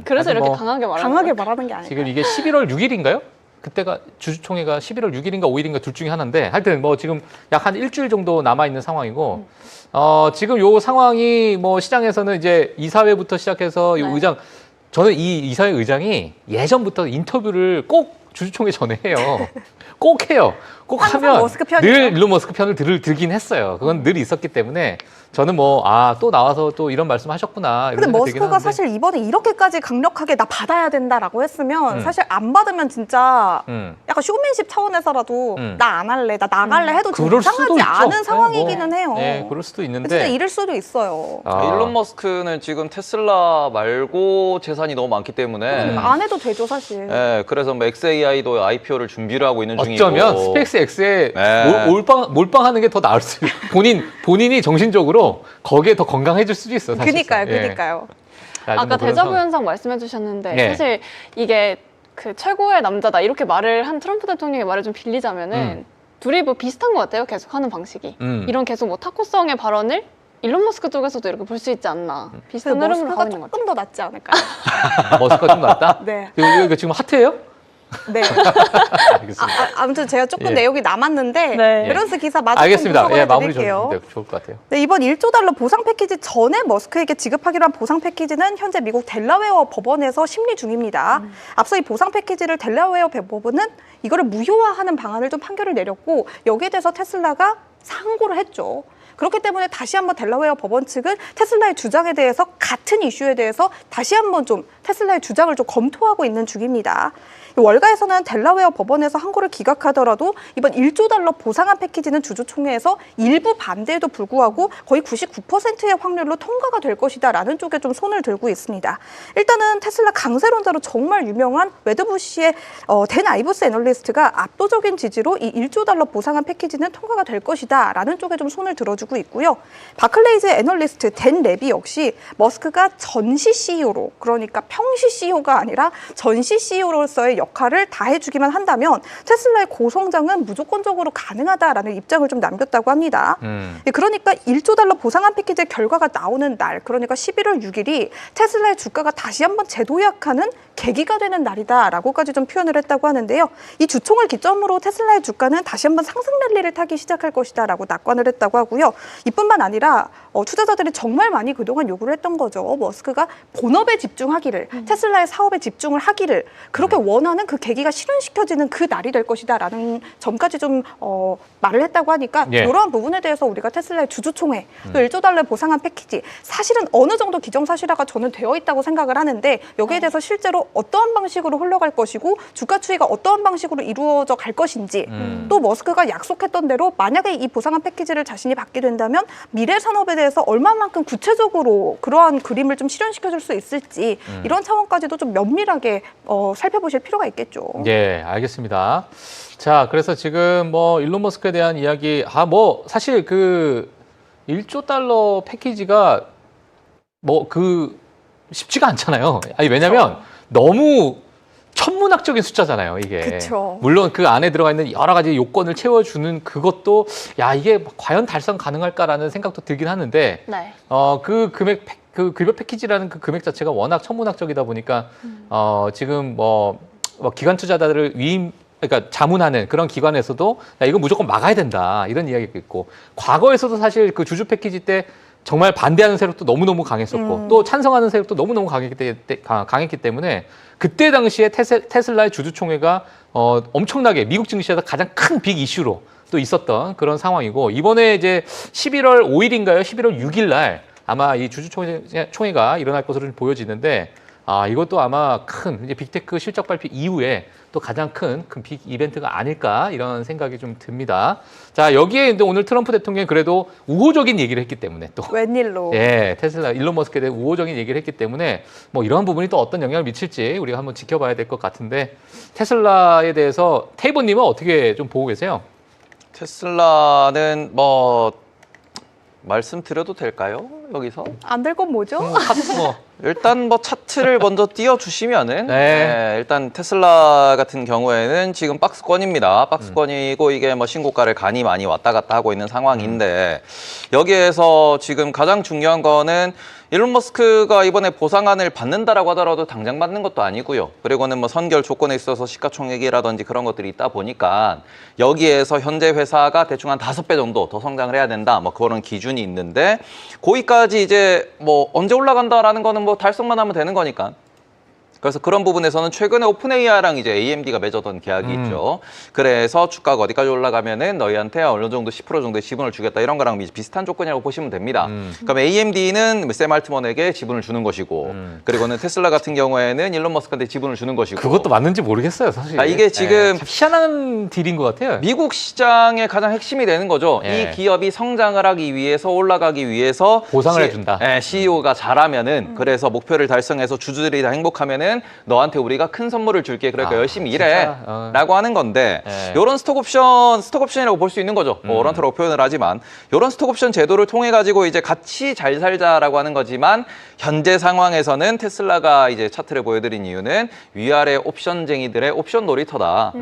그래서 아니, 이렇게 뭐 강하게 말하는 강하게 거예요? 말하는 게 아니에요. 지금 이게 11월 6일인가요? 그때가 주주총회가 11월 6일인가 5일인가 둘 중에 하나인데 하여튼 뭐 지금 약 한 일주일 정도 남아 있는 상황이고 지금 요 상황이 뭐 시장에서는 이제 이사회부터 시작해서 이 네. 의장 저는 이 이사회 의장이 예전부터 인터뷰를 꼭 주주총회 전에 해요. 꼭 해요. 꼭 항상 하면 머스크 편이죠. 늘 일론 머스크 편을 들긴 했어요. 그건 늘 있었기 때문에 저는 뭐 또 나와서 또 이런 말씀하셨구나. 근데 이런 생각이 들긴 머스크가 하는데. 사실 이번에 이렇게까지 강력하게 나 받아야 된다라고 했으면 사실 안 받으면 진짜 약간 쇼맨십 차원에서라도 나 안 할래, 나 나갈래 해도 좀 그럴 수도 이상하지 있죠. 않은 상황이기는 해요. 네, 그럴 수도 진짜 있는데. 잃을 수도 있어요. 일론 머스크는 지금 테슬라 말고 재산이 너무 많기 때문에 그러니까 안 해도 되죠, 사실. 예, 그래서 뭐 XAI도 IPO를 준비를 하고 있는 중이고 어쩌면 스페이스X에 네. 몰빵하는 게 더 나을 수 있어요. 본인이 정신적으로 거기에 더 건강해질 수도 있어요. 사실상. 그니까요. 아까 데자부 현상 말씀해 주셨는데 네. 사실 이게 그 최고의 남자다 이렇게 말을 한 트럼프 대통령의 말을 좀 빌리자면은 둘이 뭐 비슷한 것 같아요. 계속 하는 방식이. 이런 계속 뭐 타코성의 발언을 일론 머스크 쪽에서도 이렇게 볼 수 있지 않나. 비슷한 흐름으로 머스크가 가고 있는 것 같아요. 조금 더 낫지 않을까요? 머스크가 좀 낫다? 네. 이거 지금 핫해요? 네. 알겠습니다. 아무튼 제가 조금 예. 내용이 남았는데 네. 밸런스 기사 마저 좀 알겠습니다. 분석을 예, 마무리 해드릴게요. 좀 좋을 것 같아요. 네, 이번 1조 달러 보상 패키지 전에 머스크에게 지급하기로 한 보상 패키지는 현재 미국 델라웨어 법원에서 심리 중입니다. 앞서 이 보상 패키지를 델라웨어 법원은 이거를 무효화하는 방안을 좀 판결을 내렸고 여기에 대해서 테슬라가 상고를 했죠. 그렇기 때문에 다시 한번 델라웨어 법원 측은 테슬라의 주장에 대해서 같은 이슈에 대해서 다시 한번 좀 테슬라의 주장을 좀 검토하고 있는 중입니다. 월가에서는 델라웨어 법원에서 항고를 기각하더라도 이번 1조 달러 보상안 패키지는 주주총회에서 일부 반대에도 불구하고 거의 99%의 확률로 통과가 될 것이다라는 쪽에 좀 손을 들고 있습니다. 일단은 테슬라 강세론자로 정말 유명한 웨드부시의 댄 아이브스 애널리스트가 압도적인 지지로 이 1조 달러 보상안 패키지는 통과가 될 것이다라는 쪽에 좀 손을 들어주고 있고요. 바클레이즈 애널리스트 댄 레비 역시 머스크가 전시 CEO로 그러니까 평시 CEO가 아니라 전시 CEO로서의 역할을 다 해주기만 한다면 테슬라의 고성장은 무조건적으로 가능하다라는 입장을 좀 남겼다고 합니다. 그러니까 1조 달러 보상안 패키지의 결과가 나오는 날, 그러니까 11월 6일이 테슬라의 주가가 다시 한번 재도약하는 계기가 되는 날이다라고까지 좀 표현을 했다고 하는데요. 이 주총을 기점으로 테슬라의 주가는 다시 한번 상승 랠리를 타기 시작할 것이다라고 낙관을 했다고 하고요. 이뿐만 아니라 투자자들이 정말 많이 그동안 요구를 했던 거죠. 머스크가 본업에 집중하기를, 테슬라의 사업에 집중을 하기를 그렇게 원하는 그 계기가 실현시켜지는 그 날이 될 것이다라는 점까지 좀 말을 했다고 하니까 예. 이러한 부분에 대해서 우리가 테슬라의 주주총회, 또 1조 달러의 보상안 패키지 사실은 어느 정도 기정사실화가 저는 되어 있다고 생각을 하는데 여기에 대해서 실제로 어떠한 방식으로 흘러갈 것이고 주가 추이가 어떠한 방식으로 이루어져 갈 것인지 또 머스크가 약속했던 대로 만약에 이 보상안 패키지를 자신이 받게 된다면 미래 산업에 대해서 얼마만큼 구체적으로 그러한 그림을 좀 실현시켜줄 수 있을지 이런 차원까지도 좀 면밀하게 살펴보실 필요가 있겠죠. 예, 알겠습니다. 자, 그래서 지금 뭐 일론 머스크에 대한 이야기, 사실 그 1조 달러 패키지가 쉽지가 않잖아요. 아니, 왜냐면 너무 천문학적인 숫자잖아요, 이게. 그쵸. 물론 그 안에 들어가 있는 여러 가지 요건을 채워주는 그것도, 야, 이게 과연 달성 가능할까라는 생각도 들긴 하는데, 네. 그 급여 패키지라는 그 금액 자체가 워낙 천문학적이다 보니까, 지금 기관 투자자들을 그러니까 자문하는 그런 기관에서도, 야, 이거 무조건 막아야 된다, 이런 이야기가 있고, 과거에서도 사실 그 주주 패키지 때 정말 반대하는 세력도 너무너무 강했었고, 또 찬성하는 세력도 너무너무 강했기 때문에, 그때 당시에 테슬라의 주주총회가 엄청나게 미국 증시에서 가장 큰 빅 이슈로 또 있었던 그런 상황이고, 이번에 이제 11월 5일인가요? 11월 6일 날 아마 이 주주총회가 일어날 것으로 좀 보여지는데, 이것도 아마 큰 이제 빅테크 실적 발표 이후에 또 가장 큰 빅 이벤트가 아닐까 이런 생각이 좀 듭니다. 자, 여기에 오늘 트럼프 대통령이 그래도 우호적인 얘기를 했기 때문에 또 웬일로? 예, 테슬라 일론 머스크에 대해 우호적인 얘기를 했기 때문에 뭐 이런 부분이 또 어떤 영향을 미칠지 우리가 한번 지켜봐야 될 것 같은데, 테슬라에 대해서 테이버님은 어떻게 좀 보고 계세요? 테슬라는 말씀드려도 될까요? 여기서? 안 될 건 뭐죠? 일단 차트를 먼저 띄워주시면은 네. 일단 테슬라 같은 경우에는 지금 박스권입니다. 박스권이고 이게 신고가를 간이 많이 왔다 갔다 하고 있는 상황인데, 여기에서 지금 가장 중요한 거는 일론 머스크가 이번에 보상안을 받는다라고 하더라도 당장 받는 것도 아니고요. 그리고는 선결 조건에 있어서 시가총액이라든지 그런 것들이 있다 보니까 여기에서 현재 회사가 대충 한 5배 정도 더 성장을 해야 된다. 그런 기준이 있는데, 거기까지 이제 언제 올라간다라는 거는 달성만 하면 되는 거니까. 그래서 그런 부분에서는 최근에 오픈AI랑 이제 AMD가 맺었던 계약이 있죠. 그래서 주가가 어디까지 올라가면은 너희한테 어느 정도 10% 정도의 지분을 주겠다, 이런 거랑 비슷한 조건이라고 보시면 됩니다. 그럼 AMD는 샘 알트먼에게 지분을 주는 것이고, 그리고는 테슬라 같은 경우에는 일론 머스크한테 지분을 주는 것이고. 그것도 맞는지 모르겠어요, 사실. 이게 지금 참 희한한 딜인 것 같아요. 미국 시장의 가장 핵심이 되는 거죠. 예. 이 기업이 성장을 하기 위해서, 올라가기 위해서 보상을 해준다. CEO가 잘하면은, 그래서 목표를 달성해서 주주들이 다 행복하면은 너한테 우리가 큰 선물을 줄게. 그러니까 열심히 일해. 라고 하는 건데, 이런 스톡옵션이라고 볼 수 있는 거죠. 워런트라고 표현을 하지만, 이런 스톡옵션 제도를 통해 가지고 이제 같이 잘 살자라고 하는 거지만, 현재 상황에서는 테슬라가 이제 차트를 보여드린 이유는 위아래 옵션쟁이들의 옵션 놀이터다.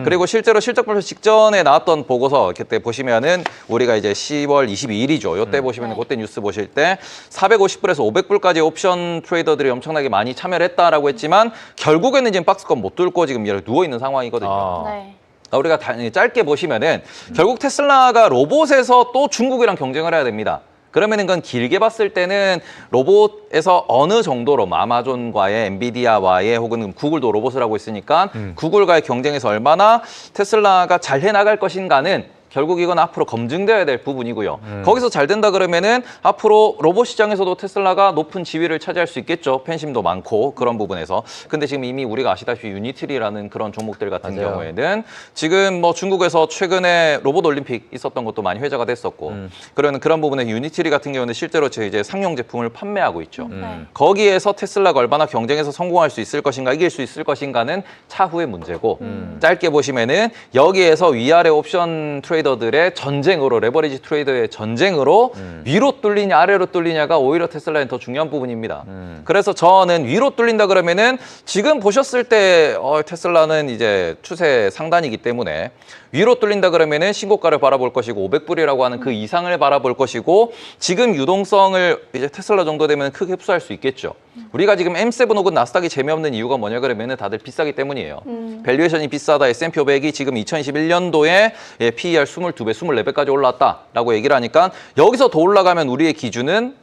그리고 실제로 실적 발표 직전에 나왔던 보고서 그때 보시면은 우리가 이제 10월 22일이죠. 이때 보시면 그때 뉴스 보실 때 450불에서 500불까지 옵션 트레이더들이 엄청나게 많이 참여를 했다라고 했지만 결국에는 지금 박스권 못 뚫고 지금 이렇게 누워 있는 상황이거든요. 네. 우리가 짧게 보시면은 결국 테슬라가 로봇에서 또 중국이랑 경쟁을 해야 됩니다. 그러면은 그건 길게 봤을 때는 로봇에서 어느 정도로 아마존과의 엔비디아와의 혹은 구글도 로봇을 하고 있으니까 구글과의 경쟁에서 얼마나 테슬라가 잘 해나갈 것인가는 결국 이건 앞으로 검증돼야 될 부분이고요. 거기서 잘 된다 그러면은 앞으로 로봇 시장에서도 테슬라가 높은 지위를 차지할 수 있겠죠. 팬심도 많고 그런 부분에서. 근데 지금 이미 우리가 아시다시피 유니트리라는 그런 종목들 같은 맞아요. 경우에는 지금 뭐 중국에서 최근에 로봇 올림픽 있었던 것도 많이 회자가 됐었고 그러면 그런 부분에 유니트리 같은 경우는 실제로 이제 상용 제품을 판매하고 있죠. 거기에서 테슬라가 얼마나 경쟁에서 성공할 수 있을 것인가, 이길 수 있을 것인가는 차후의 문제고 짧게 보시면은 여기에서 위아래 옵션 트레이더들의 전쟁으로, 레버리지 트레이더의 전쟁으로 위로 뚫리냐 아래로 뚫리냐가 오히려 테슬라는 더 중요한 부분입니다. 그래서 저는 위로 뚫린다 그러면은 지금 보셨을 때 테슬라는 이제 추세 상단이기 때문에 위로 뚫린다 그러면은 신고가를 바라볼 것이고 500불이라고 하는 그 이상을 바라볼 것이고 지금 유동성을 이제 테슬라 정도 되면 크게 흡수할 수 있겠죠. 우리가 지금 M7 혹은 나스닥이 재미없는 이유가 뭐냐 그러면은 다들 비싸기 때문이에요. 밸류에이션이 비싸다. S&P 500이 지금 2021년도에 PER 22배, 24배까지 올랐다라고 얘기를 하니까 여기서 더 올라가면 우리의 기준은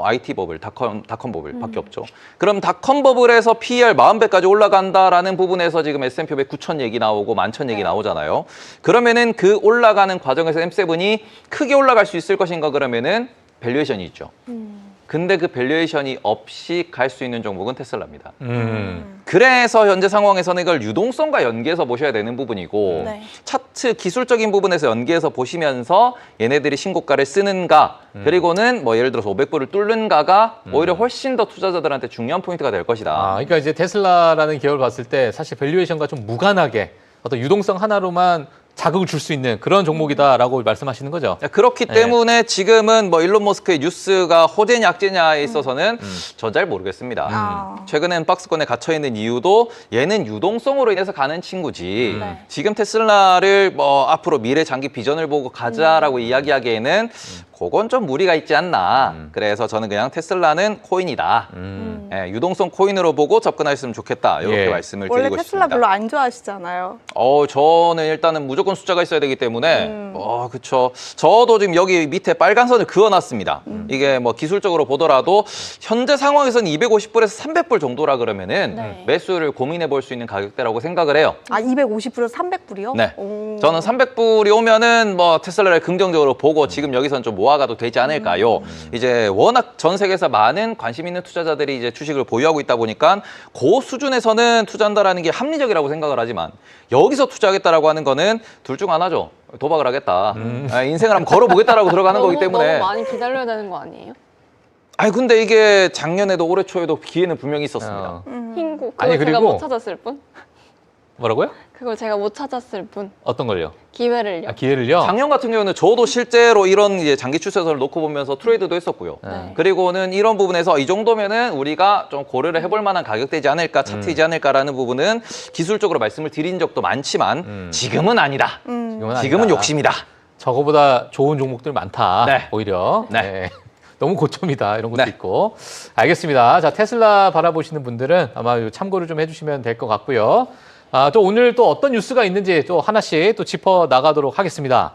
IT 버블, 닷컴 버블 밖에 없죠. 그럼 닷컴 버블에서 PER 40배까지 올라간다라는 부분에서 지금 S&P 500 9천 얘기 나오고 11,000 얘기 나오잖아요. 그러면은 그 올라가는 과정에서 M7이 크게 올라갈 수 있을 것인가 그러면은 밸류에이션이 있죠. 근데 그 밸류에이션이 없이 갈 수 있는 종목은 테슬라입니다. 그래서 현재 상황에서는 이걸 유동성과 연계해서 보셔야 되는 부분이고 네. 차트 기술적인 부분에서 연계해서 보시면서 얘네들이 신고가를 쓰는가 그리고는 뭐 예를 들어서 500불을 뚫는가가 오히려 훨씬 더 투자자들한테 중요한 포인트가 될 것이다. 그러니까 이제 테슬라라는 기업을 봤을 때 사실 밸류에이션과 좀 무관하게 어떤 유동성 하나로만 자극을 줄 수 있는 그런 종목이다라고 말씀하시는 거죠. 그렇기 때문에 지금은 뭐 일론 머스크의 뉴스가 호재냐 약재냐에 있어서는 전 잘 모르겠습니다. 최근엔 박스권에 갇혀 있는 이유도 얘는 유동성으로 인해서 가는 친구지. 지금 테슬라를 뭐 앞으로 미래 장기 비전을 보고 가자라고 이야기하기에는 그건 좀 무리가 있지 않나. 그래서 저는 그냥 테슬라는 코인이다. 유동성 코인으로 보고 접근하셨으면 좋겠다. 이렇게 말씀을 원래 드리고 테슬라 싶습니다. 별로 안 좋아하시잖아요. 저는 일단은 무조건 숫자가 있어야 되기 때문에, 그쵸. 저도 지금 여기 밑에 빨간 선을 그어놨습니다. 이게 뭐 기술적으로 보더라도 현재 상황에서는 250불에서 300불 정도라 그러면은 매수를 고민해 볼 수 있는 가격대라고 생각을 해요. 250불에서 300불이요? 네. 저는 300불이 오면은 뭐 테슬라를 긍정적으로 보고 지금 여기서는 좀 모아가도 되지 않을까요? 이제 워낙 전 세계에서 많은 관심 있는 투자자들이 이제 주식을 보유하고 있다 보니까 그 수준에서는 투자한다라는 게 합리적이라고 생각을 하지만 여기서 투자하겠다라고 하는 거는 둘 중 하나죠. 도박을 하겠다. 인생을 한번 걸어보겠다라고 들어가는 거기 때문에. 너무 많이 기다려야 되는 거 아니에요? 아니 근데 이게 작년에도 올해 초에도 기회는 분명히 있었습니다. 흰구. 아니, 그걸 제가 그리고- 못 찾았을 뿐? 뭐라고요? 그걸 제가 못 찾았을 뿐. 어떤 걸요? 기회를요. 기회를요? 작년 같은 경우는 저도 실제로 이런 이제 장기 추세선을 놓고 보면서 트레이드도 했었고요. 네. 그리고는 이런 부분에서 이 정도면은 우리가 좀 고려를 해볼 만한 가격대지 않을까, 차트이지 않을까라는 부분은 기술적으로 말씀을 드린 적도 많지만 지금은 아니다. 지금은 아니다. 욕심이다. 저거보다 좋은 종목들 많다. 네. 오히려. 네. 너무 고점이다. 이런 것도 네. 있고. 알겠습니다. 자, 테슬라 바라보시는 분들은 아마 참고를 좀 해주시면 될 것 같고요. 또 오늘 또 어떤 뉴스가 있는지 또 하나씩 또 짚어 나가도록 하겠습니다.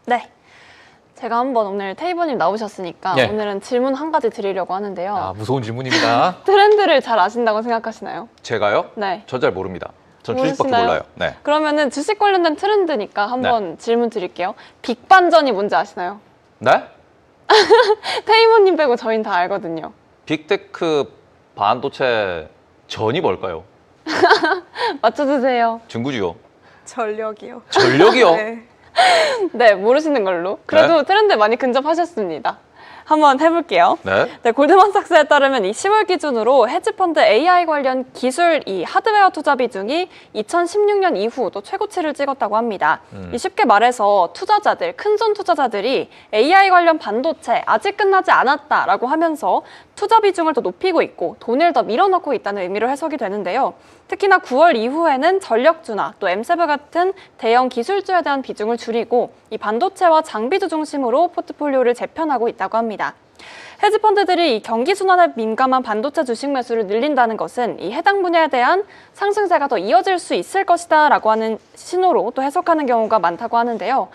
네. 제가 한번 오늘 테이버님 나오셨으니까 네. 오늘은 질문 한 가지 드리려고 하는데요. 무서운 질문입니다. 트렌드를 잘 아신다고 생각하시나요? 제가요? 네. 저 잘 모릅니다. 전 주식밖에 모르시나요? 몰라요. 네. 그러면은 주식 관련된 트렌드니까 한번 질문 드릴게요. 빅반전이 뭔지 아시나요? 네? 테이머님 빼고 저희는 다 알거든요. 빅테크 반도체 전이 뭘까요? 맞춰주세요. 증구지요. 전력이요. 전력이요? 네. 네, 모르시는 걸로. 그래도 트렌드 많이 근접하셨습니다. 한번 해볼게요. 네. 네, 골드만삭스에 따르면 이 10월 기준으로 헤지펀드 AI 관련 기술 이 하드웨어 투자 비중이 2016년 이후 또 최고치를 찍었다고 합니다. 이 쉽게 말해서 투자자들, 큰손 투자자들이 AI 관련 반도체 아직 끝나지 않았다라고 하면서 투자 비중을 더 높이고 있고 돈을 더 밀어넣고 있다는 의미로 해석이 되는데요. 특히나 9월 이후에는 전력주나 또 M7 같은 대형 기술주에 대한 비중을 줄이고 이 반도체와 장비주 중심으로 포트폴리오를 재편하고 있다고 합니다. 헤지펀드들이 이 경기 순환에 민감한 반도체 주식 매수를 늘린다는 것은 이 해당 분야에 대한 상승세가 더 이어질 수 있을 것이다라고 하는 신호로 또 해석하는 경우가 많다고 하는데요.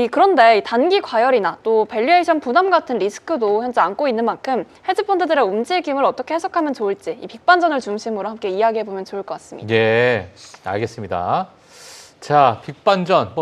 그런데 이 단기 과열이나 또 밸류에이션 부담 같은 리스크도 현재 안고 있는 만큼 헤지펀드들의 움직임을 어떻게 해석하면 좋을지 이 빅반전을 중심으로 함께 이야기해 보면 좋을 것 같습니다. 예, 알겠습니다. 자, 빅반전,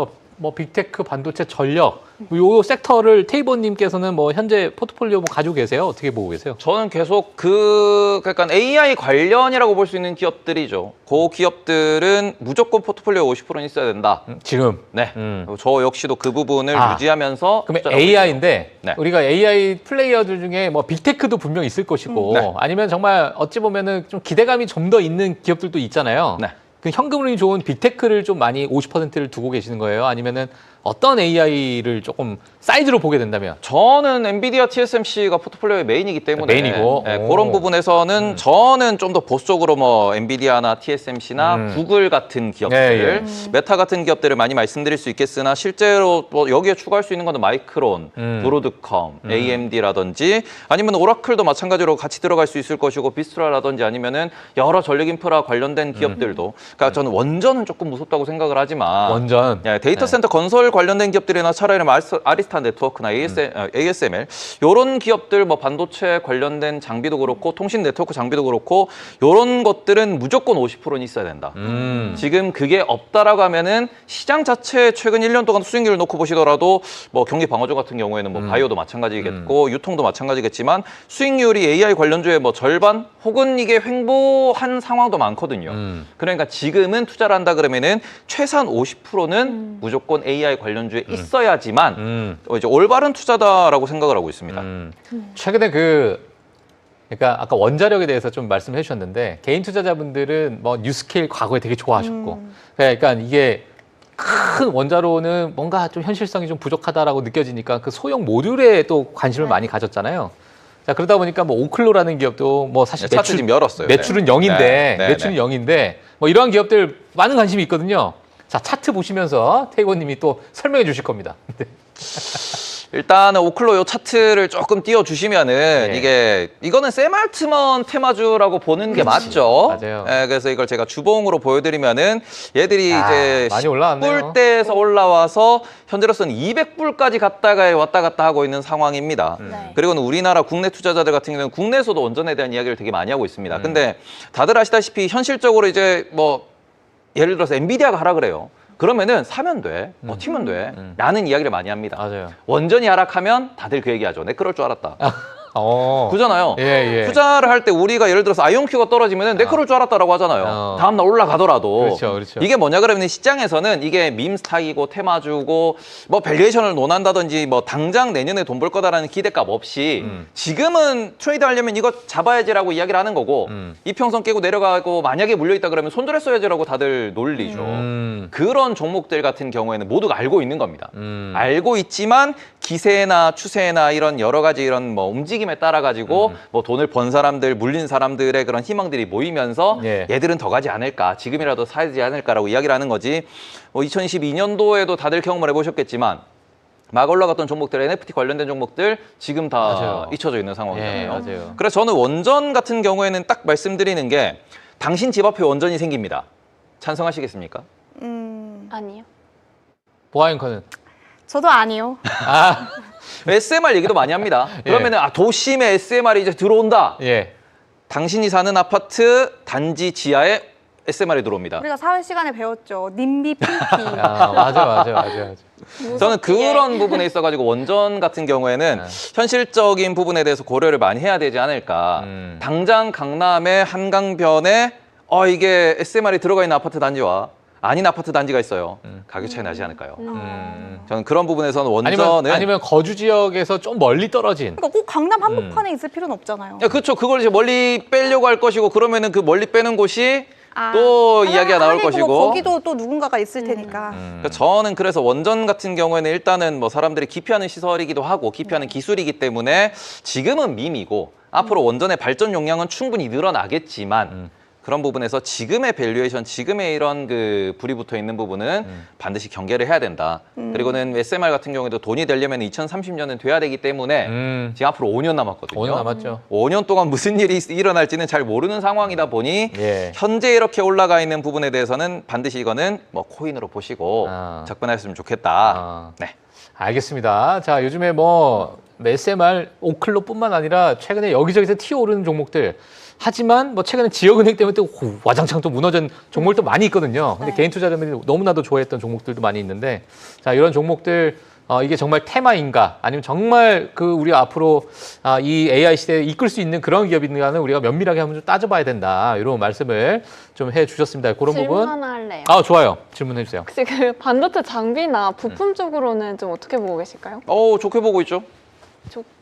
빅테크, 반도체, 전력, 요 섹터를 테이버님께서는 현재 포트폴리오 가지고 계세요? 어떻게 보고 계세요? 저는 계속 그러니까 AI 관련이라고 볼 수 있는 기업들이죠. 그 기업들은 무조건 포트폴리오 50%는 있어야 된다. 지금? 네. 저 역시도 그 부분을 유지하면서. 그러면 AI인데 네. 우리가 AI 플레이어들 중에 빅테크도 분명 있을 것이고 네. 아니면 정말 어찌 보면은 좀 기대감이 좀 더 있는 기업들도 있잖아요. 네. 그 현금흐름이 좋은 빅테크를 좀 많이 50%를 두고 계시는 거예요? 아니면은 어떤 AI를 조금 사이즈로 보게 된다면? 저는 엔비디아 TSMC가 포트폴리오의 메인이기 때문에 메인이고. 네, 그런 부분에서는 저는 좀 더 보수적으로 엔비디아나 TSMC나 구글 같은 기업들, 메타 같은 기업들을 많이 말씀드릴 수 있겠으나 실제로 여기에 추가할 수 있는 건 마이크론, 브로드컴, AMD라든지 아니면 오라클도 마찬가지로 같이 들어갈 수 있을 것이고 비스트라라든지 아니면은 여러 전력 인프라 관련된 기업들도. 그러니까 저는 원전은 조금 무섭다고 생각을 하지만 원전. 데이터 센터 건설 관련된 기업들이나 차라리 아리스타 네트워크나 ASML 이런 기업들 반도체 관련된 장비도 그렇고 통신 네트워크 장비도 그렇고 이런 것들은 무조건 50%는 있어야 된다. 지금 그게 없다라고 하면은 시장 자체 최근 1년 동안 수익률을 놓고 보시더라도 경기 방어조 같은 경우에는 바이오도 마찬가지겠고 유통도 마찬가지겠지만 수익률이 AI 관련주의 절반 혹은 이게 횡보한 상황도 많거든요. 그러니까 지금은 투자를 한다 그러면은 최소한 50%는 무조건 AI 관련주에 있어야지만 이제 올바른 투자다라고 생각을 하고 있습니다. 최근에 그러니까 아까 원자력에 대해서 좀 말씀해 주셨는데 개인 투자자분들은 뉴스케일 과거에 되게 좋아하셨고 그러니까 이게 큰 원자로는 뭔가 좀 현실성이 좀 부족하다라고 느껴지니까 그 소형 모듈에 또 관심을 많이 가졌잖아요. 자, 그러다 보니까 오클로라는 기업도 사실 차트 지금 열었어요. 매출은 0인데 매출은 0인데 이러한 기업들 많은 관심이 있거든요. 자, 차트 보시면서 태희고님이 또 설명해 주실 겁니다. 일단은 오클로 요 차트를 조금 띄워주시면은 이거는 세말트먼 테마주라고 보는 게 맞죠. 맞아요. 그래서 이걸 제가 주봉으로 보여드리면은 얘들이 이제 많이 올라왔네요. 10불대에서 올라와서 현재로서는 200불까지 갔다가 왔다 갔다 하고 있는 상황입니다. 그리고는 우리나라 국내 투자자들 같은 경우는 국내에서도 원전에 대한 이야기를 되게 많이 하고 있습니다. 근데 다들 아시다시피 현실적으로 이제 예를 들어서 엔비디아가 하라 그래요. 그러면은 사면 돼, 버티면 돼 라는 이야기를 많이 합니다. 맞아요. 원전이 하락하면 다들 그 얘기하죠. 내 그럴 줄 알았다. 그잖아요. 예. 투자를 할 때 우리가 예를 들어서 아이온큐가 떨어지면 내 그럴 줄 알았다라고 하잖아요. 다음날 올라가더라도. 그렇죠. 이게 뭐냐 그러면 시장에서는 이게 밈스탁이고 테마주고 밸류에이션을 논한다든지 당장 내년에 돈 벌 거다라는 기대값 없이 지금은 트레이드 하려면 이거 잡아야지라고 이야기를 하는 거고 이평선 깨고 내려가고 만약에 물려있다 그러면 손절했어야지라고 다들 논리죠. 그런 종목들 같은 경우에는 모두가 알고 있는 겁니다. 알고 있지만 기세나 추세나 이런 여러 가지 이런 움직임에 따라 가지고 돈을 번 사람들, 물린 사람들의 그런 희망들이 모이면서 얘들은 더 가지 않을까, 지금이라도 사야지 않을까라고 이야기를 하는 거지. 2022년도에도 다들 경험을 해보셨겠지만 막 올라갔던 종목들, NFT 관련된 종목들 지금 다 맞아요. 잊혀져 있는 상황이잖아요. 맞아요. 그래서 저는 원전 같은 경우에는 딱 말씀드리는 게 당신 집 앞에 원전이 생깁니다. 찬성하시겠습니까? 아니요. 보아앵커는? 저도 아니요. SMR 얘기도 많이 합니다. 그러면은 도심에 SMR이 이제 들어온다. 당신이 사는 아파트 단지 지하에 SMR이 들어옵니다. 우리가 사회 시간에 배웠죠. 님비 PP. 맞아. 저는 그런 부분에 있어가지고 원전 같은 경우에는 현실적인 부분에 대해서 고려를 많이 해야 되지 않을까. 당장 강남의 한강변에 이게 SMR이 들어가 있는 아파트 단지와 아닌 아파트 단지가 있어요. 가격 차이 나지 않을까요? 저는 그런 부분에서는 원전은 아니면 거주 지역에서 좀 멀리 떨어진. 그러니까 꼭 강남 한복판에 있을 필요는 없잖아요. 그렇죠. 그걸 이제 멀리 빼려고 할 것이고 그러면은 그 멀리 빼는 곳이 또 이야기가 나올 것이고 거기도 또 누군가가 있을 테니까. 그러니까 저는 그래서 원전 같은 경우에는 일단은 사람들이 기피하는 시설이기도 하고 기피하는 기술이기 때문에 지금은 밈이고 앞으로 원전의 발전 용량은 충분히 늘어나겠지만 그런 부분에서 지금의 밸류에이션, 지금의 이런 그 불이 붙어 있는 부분은 반드시 경계를 해야 된다. 그리고는 SMR 같은 경우에도 돈이 되려면 2030년은 돼야 되기 때문에 지금 앞으로 5년 남았거든요. 5년 남았죠. 5년 동안 무슨 일이 일어날지는 잘 모르는 상황이다 보니 현재 이렇게 올라가 있는 부분에 대해서는 반드시 이거는 뭐 코인으로 보시고 접근하셨으면 좋겠다. 네. 알겠습니다. 자, 요즘에 뭐 SMR, 오클로뿐만 아니라 최근에 여기저기서 튀어오르는 종목들. 하지만 뭐 최근에 지역은행 때문에 또 와장창 또 무너진 종목들도 많이 있거든요. 근데 개인 투자자들이 너무나도 좋아했던 종목들도 많이 있는데, 자, 이런 종목들 이게 정말 테마인가, 아니면 정말 그 우리가 앞으로 이 AI 시대에 이끌 수 있는 그런 기업인가는 우리가 면밀하게 한번 좀 따져봐야 된다, 이런 말씀을 좀 해주셨습니다. 그런 부분. 질문 하나 할래요. 좋아요. 질문해 주세요. 혹시 그 반도체 장비나 부품 쪽으로는 좀 어떻게 보고 계실까요? 좋게 보고 있죠.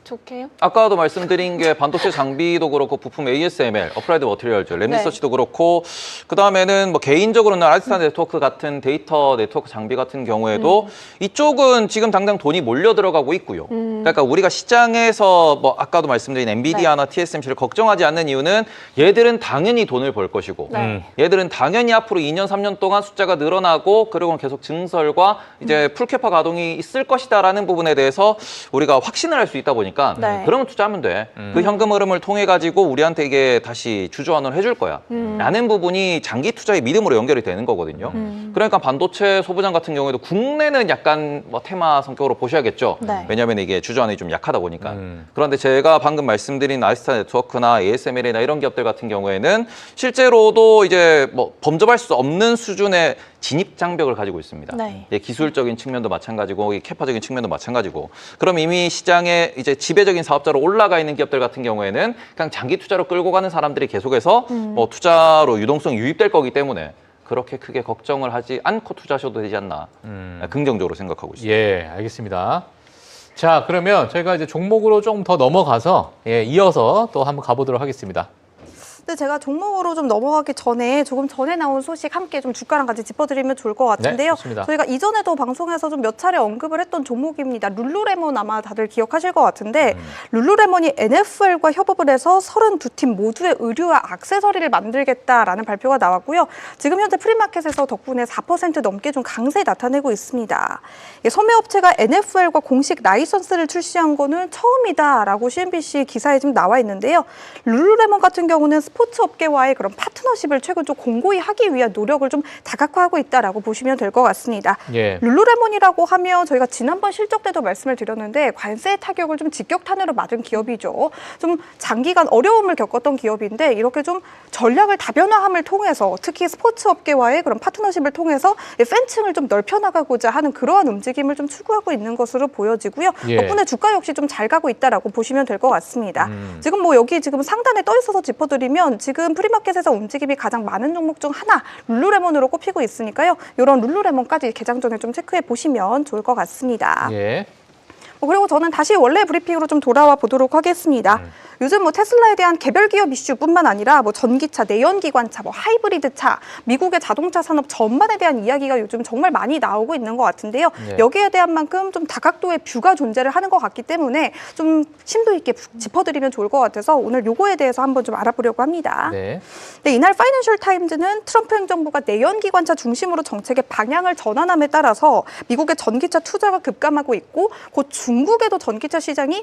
좋게요? 아까도 말씀드린 게 반도체 장비도 그렇고 부품 ASML, 어플라이드 머티리얼즈, 랩리서치도 그렇고 그다음에는 뭐 개인적으로는 알스타 네트워크 같은 데이터 네트워크 장비 같은 경우에도 이쪽은 지금 당장 돈이 몰려 들어가고 있고요. 그러니까 우리가 시장에서 뭐 아까도 말씀드린 엔비디아나 TSMC를 걱정하지 않는 이유는 얘들은 당연히 돈을 벌 것이고 얘들은 당연히 앞으로 2년, 3년 동안 숫자가 늘어나고 그리고 계속 증설과 이제 풀캐파 가동이 있을 것이다라는 부분에 대해서 우리가 확신을 할 수 있다 보니까 그러면 투자하면 돼. 그 현금 흐름을 통해 가지고 우리한테 이게 다시 주주환원을 해줄 거야. 라는 부분이 장기 투자의 믿음으로 연결이 되는 거거든요. 그러니까 반도체 소부장 같은 경우에도 국내는 약간 뭐 테마 성격으로 보셔야겠죠. 왜냐하면 이게 주주환원이 좀 약하다 보니까. 그런데 제가 방금 말씀드린 알스타 네트워크나 ASML이나 이런 기업들 같은 경우에는 실제로도 이제 뭐 범접할 수 없는 수준의 진입 장벽을 가지고 있습니다. 기술적인 측면도 마찬가지고 캐파적인 측면도 마찬가지고. 그럼 이미 시장에 이제 지배적인 사업자로 올라가 있는 기업들 같은 경우에는 그냥 장기 투자로 끌고 가는 사람들이 계속해서 뭐 투자로 유동성이 유입될 거기 때문에 그렇게 크게 걱정을 하지 않고 투자하셔도 되지 않나 긍정적으로 생각하고 있습니다. 예, 알겠습니다. 자, 그러면 저희가 이제 종목으로 좀 더 넘어가서 이어서 또 한번 가보도록 하겠습니다. 근데 제가 종목으로 좀 넘어가기 전에 조금 전에 나온 소식 함께 좀 주가랑 같이 짚어드리면 좋을 것 같은데요. 좋습니다. 저희가 이전에도 방송에서 좀 몇 차례 언급을 했던 종목입니다. 룰루레몬 아마 다들 기억하실 것 같은데 룰루레몬이 NFL과 협업을 해서 32팀 모두의 의류와 액세서리를 만들겠다라는 발표가 나왔고요. 지금 현재 프리마켓에서 덕분에 4% 넘게 좀 강세 나타내고 있습니다. 소매업체가 NFL과 공식 라이선스를 출시한 거는 처음이다라고 CNBC 기사에 좀 나와 있는데요. 룰루레몬 같은 경우는 스포츠 업계와의 그런 파트너십을 최근 좀 공고히 하기 위한 노력을 좀 다각화하고 있다라고 보시면 될 것 같습니다. 룰루레몬이라고 하면 저희가 지난번 실적 때도 말씀을 드렸는데 관세 타격을 좀 직격탄으로 맞은 기업이죠. 좀 장기간 어려움을 겪었던 기업인데 이렇게 좀 전략을 다변화함을 통해서 특히 스포츠 업계와의 그런 파트너십을 통해서 팬층을 좀 넓혀나가고자 하는 그러한 움직임을 좀 추구하고 있는 것으로 보여지고요. 덕분에 주가 역시 좀 잘 가고 있다라고 보시면 될 것 같습니다. 지금 뭐 여기 지금 상단에 떠 있어서 짚어드리면 지금 프리마켓에서 움직임이 가장 많은 종목 중 하나 룰루레몬으로 꼽히고 있으니까요. 이런 룰루레몬까지 개장 전에 좀 체크해 보시면 좋을 것 같습니다. 그리고 저는 다시 원래 브리핑으로 좀 돌아와 보도록 하겠습니다. 요즘 뭐 테슬라에 대한 개별 기업 이슈뿐만 아니라 뭐 전기차, 내연기관차, 뭐 하이브리드차, 미국의 자동차 산업 전반에 대한 이야기가 요즘 정말 많이 나오고 있는 것 같은데요. 여기에 대한 만큼 좀 다각도의 뷰가 존재를 하는 것 같기 때문에 좀 심도 있게 짚어드리면 좋을 것 같아서 오늘 요거에 대해서 한번 좀 알아보려고 합니다. 네, 이날 파이낸셜 타임즈는 트럼프 행정부가 내연기관차 중심으로 정책의 방향을 전환함에 따라서 미국의 전기차 투자가 급감하고 있고 곧 중국에도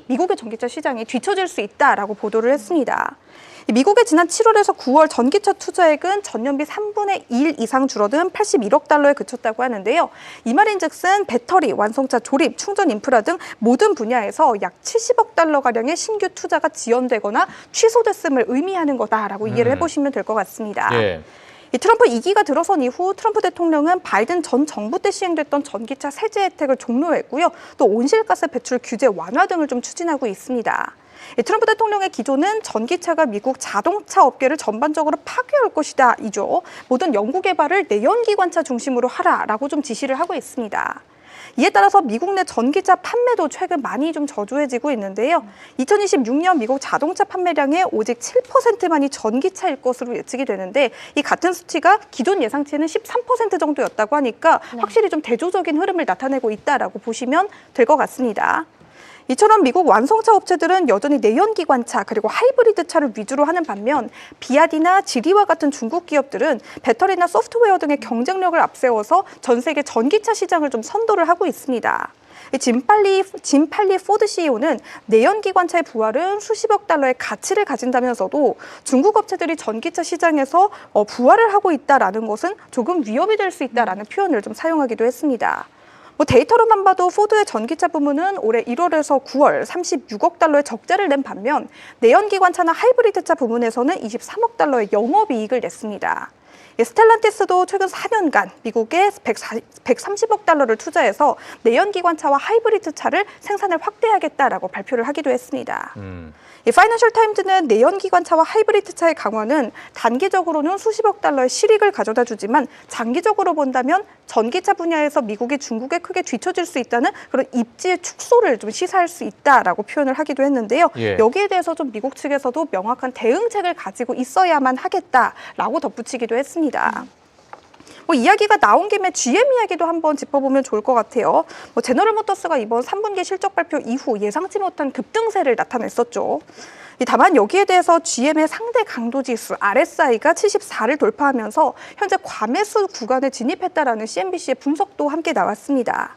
미국의 전기차 시장이 뒤처질 수 있다라고 보도를 했습니다. 미국의 지난 7월에서 9월 전기차 투자액은 전년비 3분의 1 이상 줄어든 81억 달러에 그쳤다고 하는데요. 이 말인즉슨 배터리, 완성차 조립, 충전 인프라 등 모든 분야에서 약 70억 달러가량의 신규 투자가 지연되거나 취소됐음을 의미하는 거다라고 이해를 해보시면 될 것 같습니다. 이 트럼프 2기가 들어선 이후 트럼프 대통령은 바이든 전 정부 때 시행됐던 전기차 세제 혜택을 종료했고요. 또 온실가스 배출 규제 완화 등을 좀 추진하고 있습니다. 트럼프 대통령의 기조는 전기차가 미국 자동차 업계를 전반적으로 파괴할 것이다 이죠. 모든 연구 개발을 내연기관차 중심으로 하라라고 좀 지시를 하고 있습니다. 이에 따라서 미국 내 전기차 판매도 최근 많이 좀 저조해지고 있는데요. 2026년 미국 자동차 판매량의 오직 7%만이 전기차일 것으로 예측이 되는데 이 같은 수치가 기존 예상치는 13% 정도였다고 하니까 확실히 좀 대조적인 흐름을 나타내고 있다라고 보시면 될 것 같습니다. 이처럼 미국 완성차 업체들은 여전히 내연기관차 그리고 하이브리드 차를 위주로 하는 반면 비아디나 지리와 같은 중국 기업들은 배터리나 소프트웨어 등의 경쟁력을 앞세워서 전 세계 전기차 시장을 좀 선도를 하고 있습니다. 짐 팔리 포드 CEO는 내연기관차의 부활은 수십억 달러의 가치를 가진다면서도 중국 업체들이 전기차 시장에서 부활을 하고 있다라는 것은 조금 위협이 될 수 있다라는 표현을 좀 사용하기도 했습니다. 데이터로만 봐도 포드의 전기차 부문은 올해 1월에서 9월 36억 달러의 적자를 낸 반면 내연기관차나 하이브리드차 부문에서는 23억 달러의 영업이익을 냈습니다. 스텔란티스도 최근 4년간 미국에 130억 달러를 투자해서 내연기관차와 하이브리드 차를 생산을 확대하겠다라고 발표를 하기도 했습니다. 이 파이낸셜 타임즈는 내연기관차와 하이브리드 차의 강화는 단기적으로는 수십억 달러의 실익을 가져다 주지만 장기적으로 본다면 전기차 분야에서 미국이 중국에 크게 뒤처질 수 있다는 그런 입지의 축소를 좀 시사할 수 있다라고 표현을 하기도 했는데요. 예. 여기에 대해서 좀 미국 측에서도 명확한 대응책을 가지고 있어야만 하겠다라고 덧붙이기도 했습니다. 이야기가 나온 김에 GM 이야기도 한번 짚어보면 좋을 것 같아요. 제너럴 모터스가 이번 3분기 실적 발표 이후 예상치 못한 급등세를 나타냈었죠. 다만 여기에 대해서 GM의 상대 강도 지수 RSI가 74를 돌파하면서 현재 과매수 구간에 진입했다라는 CNBC의 분석도 함께 나왔습니다.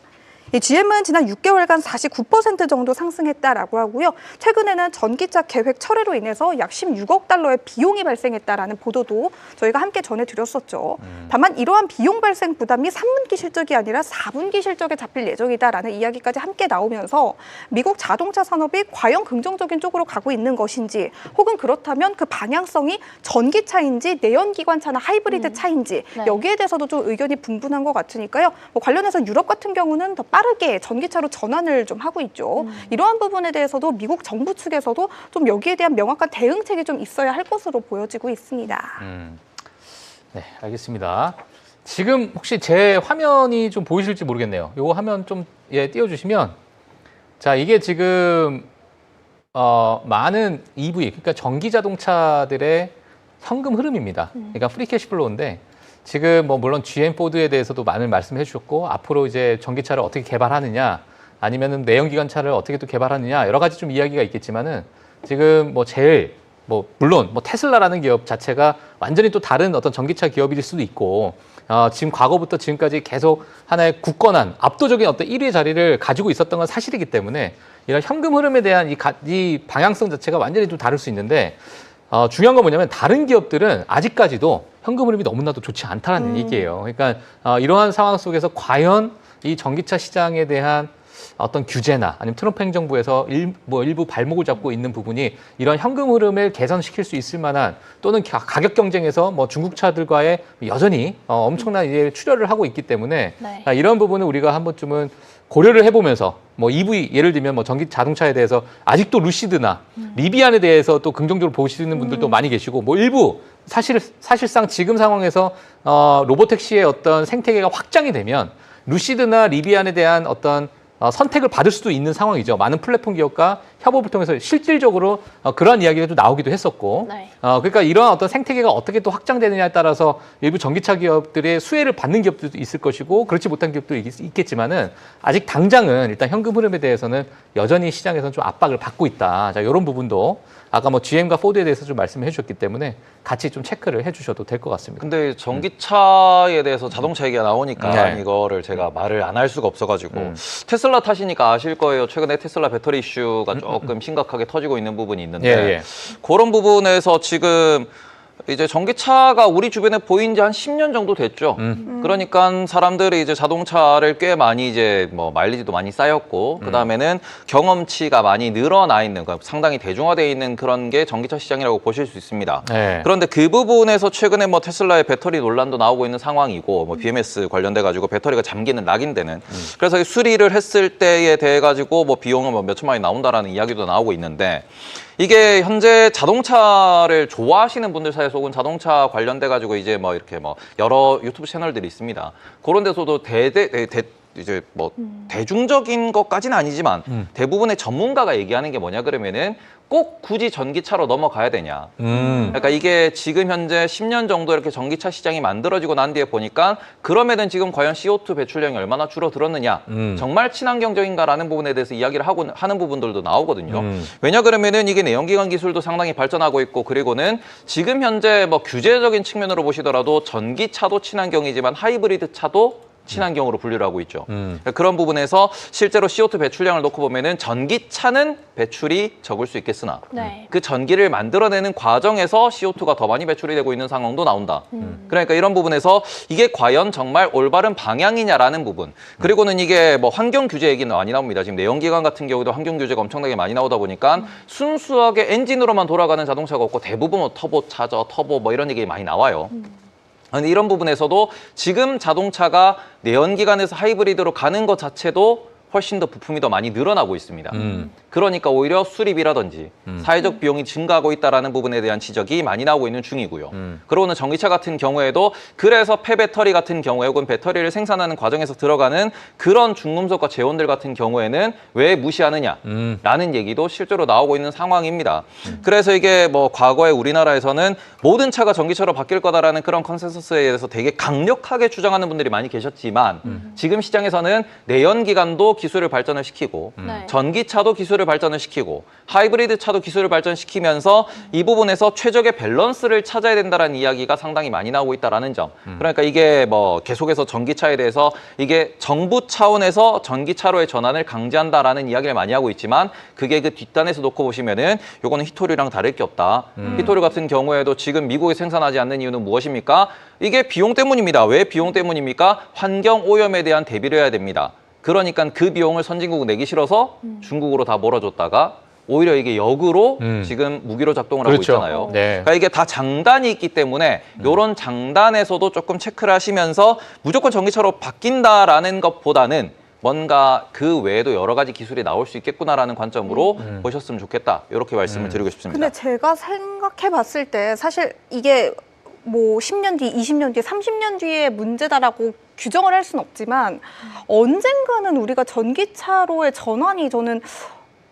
GM은 지난 6개월간 49% 정도 상승했다라고 하고요. 최근에는 전기차 계획 철회로 인해서 약 16억 달러의 비용이 발생했다라는 보도도 저희가 함께 전해드렸었죠. 다만 이러한 비용 발생 부담이 3분기 실적이 아니라 4분기 실적에 잡힐 예정이다라는 이야기까지 함께 나오면서 미국 자동차 산업이 과연 긍정적인 쪽으로 가고 있는 것인지 혹은 그렇다면 그 방향성이 전기차인지 내연기관차나 하이브리드 차인지 여기에 대해서도 좀 의견이 분분한 것 같으니까요. 관련해서 유럽 같은 경우는 더 빠르게 전기차로 전환을 좀 하고 있죠. 이러한 부분에 대해서도 미국 정부 측에서도 좀 여기에 대한 명확한 대응책이 좀 있어야 할 것으로 보여지고 있습니다. 네, 알겠습니다. 지금 혹시 제 화면이 좀 보이실지 모르겠네요. 요 화면 좀 띄워주시면, 자, 이게 지금 많은 EV, 그러니까 전기 자동차들의 현금 흐름입니다. 그러니까 프리 캐시플로우인데. 지금 물론 GM 포드에 대해서도 많은 말씀해 주셨고 앞으로 이제 전기차를 어떻게 개발하느냐 아니면은 내연기관차를 어떻게 또 개발하느냐 여러 가지 좀 이야기가 있겠지만은 지금 제일 물론 테슬라라는 기업 자체가 완전히 또 다른 어떤 전기차 기업일 수도 있고 지금 과거부터 지금까지 계속 하나의 굳건한 압도적인 어떤 1위 자리를 가지고 있었던 건 사실이기 때문에 이런 현금 흐름에 대한 이 방향성 자체가 완전히 좀 다를 수 있는데 중요한 건 뭐냐면 다른 기업들은 아직까지도 현금 흐름이 너무나도 좋지 않다는 얘기예요. 그러니까 이러한 상황 속에서 과연 이 전기차 시장에 대한 어떤 규제나 아니면 트럼프 행정부에서 일부 발목을 잡고 있는 부분이 이런 현금 흐름을 개선시킬 수 있을 만한 또는 가격 경쟁에서 중국 차들과의 여전히 엄청난 이제 출혈을 하고 있기 때문에 이런 부분을 우리가 한 번쯤은 고려를 해보면서 EV 예를 들면 전기 자동차에 대해서 아직도 루시드나 리비안에 대해서 또 긍정적으로 보시는 분들도 많이 계시고 일부 사실상 지금 상황에서 로보택시의 어떤 생태계가 확장이 되면 루시드나 리비안에 대한 어떤 선택을 받을 수도 있는 상황이죠. 많은 플랫폼 기업과 협업을 통해서 실질적으로 그러한 이야기가 또 나오기도 했었고 그러니까 이러한 어떤 생태계가 어떻게 또 확장되느냐에 따라서 일부 전기차 기업들의 수혜를 받는 기업들도 있을 것이고 그렇지 못한 기업도 있겠지만은 아직 당장은 일단 현금 흐름에 대해서는 여전히 시장에서는 좀 압박을 받고 있다. 자, 이런 부분도 아까 GM과 포드에 대해서 좀 말씀해 주셨기 때문에 같이 좀 체크를 해 주셔도 될 것 같습니다. 근데 전기차에 대해서 자동차 얘기가 나오니까 이거를 제가 말을 안 할 수가 없어가지고 테슬라 타시니까 아실 거예요. 최근에 테슬라 배터리 이슈가 조금 심각하게 터지고 있는 부분이 있는데 그런 부분에서 지금 이제 전기차가 우리 주변에 보인 지 한 10년 정도 됐죠. 그러니까 사람들이 이제 자동차를 꽤 많이 이제 마일리지도 많이 쌓였고 그다음에는 경험치가 많이 늘어나 있는 그러니까 상당히 대중화되어 있는 그런 게 전기차 시장이라고 보실 수 있습니다. 그런데 그 부분에서 최근에 테슬라의 배터리 논란도 나오고 있는 상황이고 BMS 관련돼 가지고 배터리가 잠기는 낙인되는 그래서 수리를 했을 때에 대해 가지고 비용은 몇 천만이 나온다라는 이야기도 나오고 있는데 이게 현재 자동차를 좋아하시는 분들 사이에서 혹은 자동차 관련돼 가지고 이제 이렇게 여러 유튜브 채널들이 있습니다. 그런 데서도 이제 뭐 대중적인 것까지는 아니지만 대부분의 전문가가 얘기하는 게 뭐냐 그러면은 꼭 굳이 전기차로 넘어가야 되냐. 그러니까 이게 지금 현재 10년 정도 이렇게 전기차 시장이 만들어지고 난 뒤에 보니까 그러면은 지금 과연 CO2 배출량이 얼마나 줄어들었느냐. 정말 친환경적인가라는 부분에 대해서 이야기를 하는 부분들도 나오거든요. 왜냐 그러면은 이게 내연기관 기술도 상당히 발전하고 있고 그리고는 지금 현재 뭐 규제적인 측면으로 보시더라도 전기차도 친환경이지만 하이브리드 차도 친환경으로 분류를 하고 있죠. 그런 부분에서 실제로 CO2 배출량을 놓고 보면은 전기차는 배출이 적을 수 있겠으나 그 전기를 만들어내는 과정에서 CO2가 더 많이 배출이 되고 있는 상황도 나온다. 그러니까 이런 부분에서 이게 과연 정말 올바른 방향이냐라는 부분. 그리고는 이게 뭐 환경 규제 얘기는 많이 나옵니다. 지금 내연기관 같은 경우도 환경 규제가 엄청나게 많이 나오다 보니까 순수하게 엔진으로만 돌아가는 자동차가 없고 대부분 뭐 터보 차저, 터보 뭐 이런 얘기 많이 나와요. 근데 이런 부분에서도 지금 자동차가 내연기관에서 하이브리드로 가는 것 자체도 훨씬 더 부품이 더 많이 늘어나고 있습니다. 그러니까 오히려 수리비라든지 사회적 비용이 증가하고 있다는 부분에 대한 지적이 많이 나오고 있는 중이고요. 그러고는 전기차 같은 경우에도 그래서 폐배터리 같은 경우에 혹은 배터리를 생산하는 과정에서 들어가는 그런 중금속과 재원들 같은 경우에는 왜 무시하느냐라는 얘기도 실제로 나오고 있는 상황입니다. 그래서 이게 뭐 과거에 우리나라에서는 모든 차가 전기차로 바뀔 거다라는 그런 컨센서스에 대해서 되게 강력하게 주장하는 분들이 많이 계셨지만 지금 시장에서는 내연기관도 기술을 발전을 시키고 전기차도 기술을 발전을 시키고 하이브리드 차도 기술을 발전시키면서 이 부분에서 최적의 밸런스를 찾아야 된다는 이야기가 상당히 많이 나오고 있다는 점. 그러니까 이게 뭐 계속해서 전기차에 대해서 이게 정부 차원에서 전기차로의 전환을 강제한다라는 이야기를 많이 하고 있지만 그게 그 뒷단에서 놓고 보시면은 요거는 히토류랑 다를 게 없다. 히토류 같은 경우에도 지금 미국에 생산하지 않는 이유는 무엇입니까? 이게 비용 때문입니다. 왜 비용 때문입니까? 환경 오염에 대한 대비를 해야 됩니다. 그러니까 그 비용을 선진국 내기 싫어서 중국으로 다 몰아줬다가 오히려 이게 역으로 지금 무기로 작동을 하고 있잖아요. 그러니까 이게 다 장단이 있기 때문에 이런 장단에서도 조금 체크를 하시면서 무조건 전기차로 바뀐다라는 것보다는 뭔가 그 외에도 여러 가지 기술이 나올 수 있겠구나라는 관점으로 보셨으면 좋겠다. 이렇게 말씀을 드리고 싶습니다. 근데 제가 생각해 봤을 때 사실 이게 뭐 10년 뒤, 20년 뒤, 30년 뒤의 문제다라고 규정을 할 수는 없지만 언젠가는 우리가 전기차로의 전환이 저는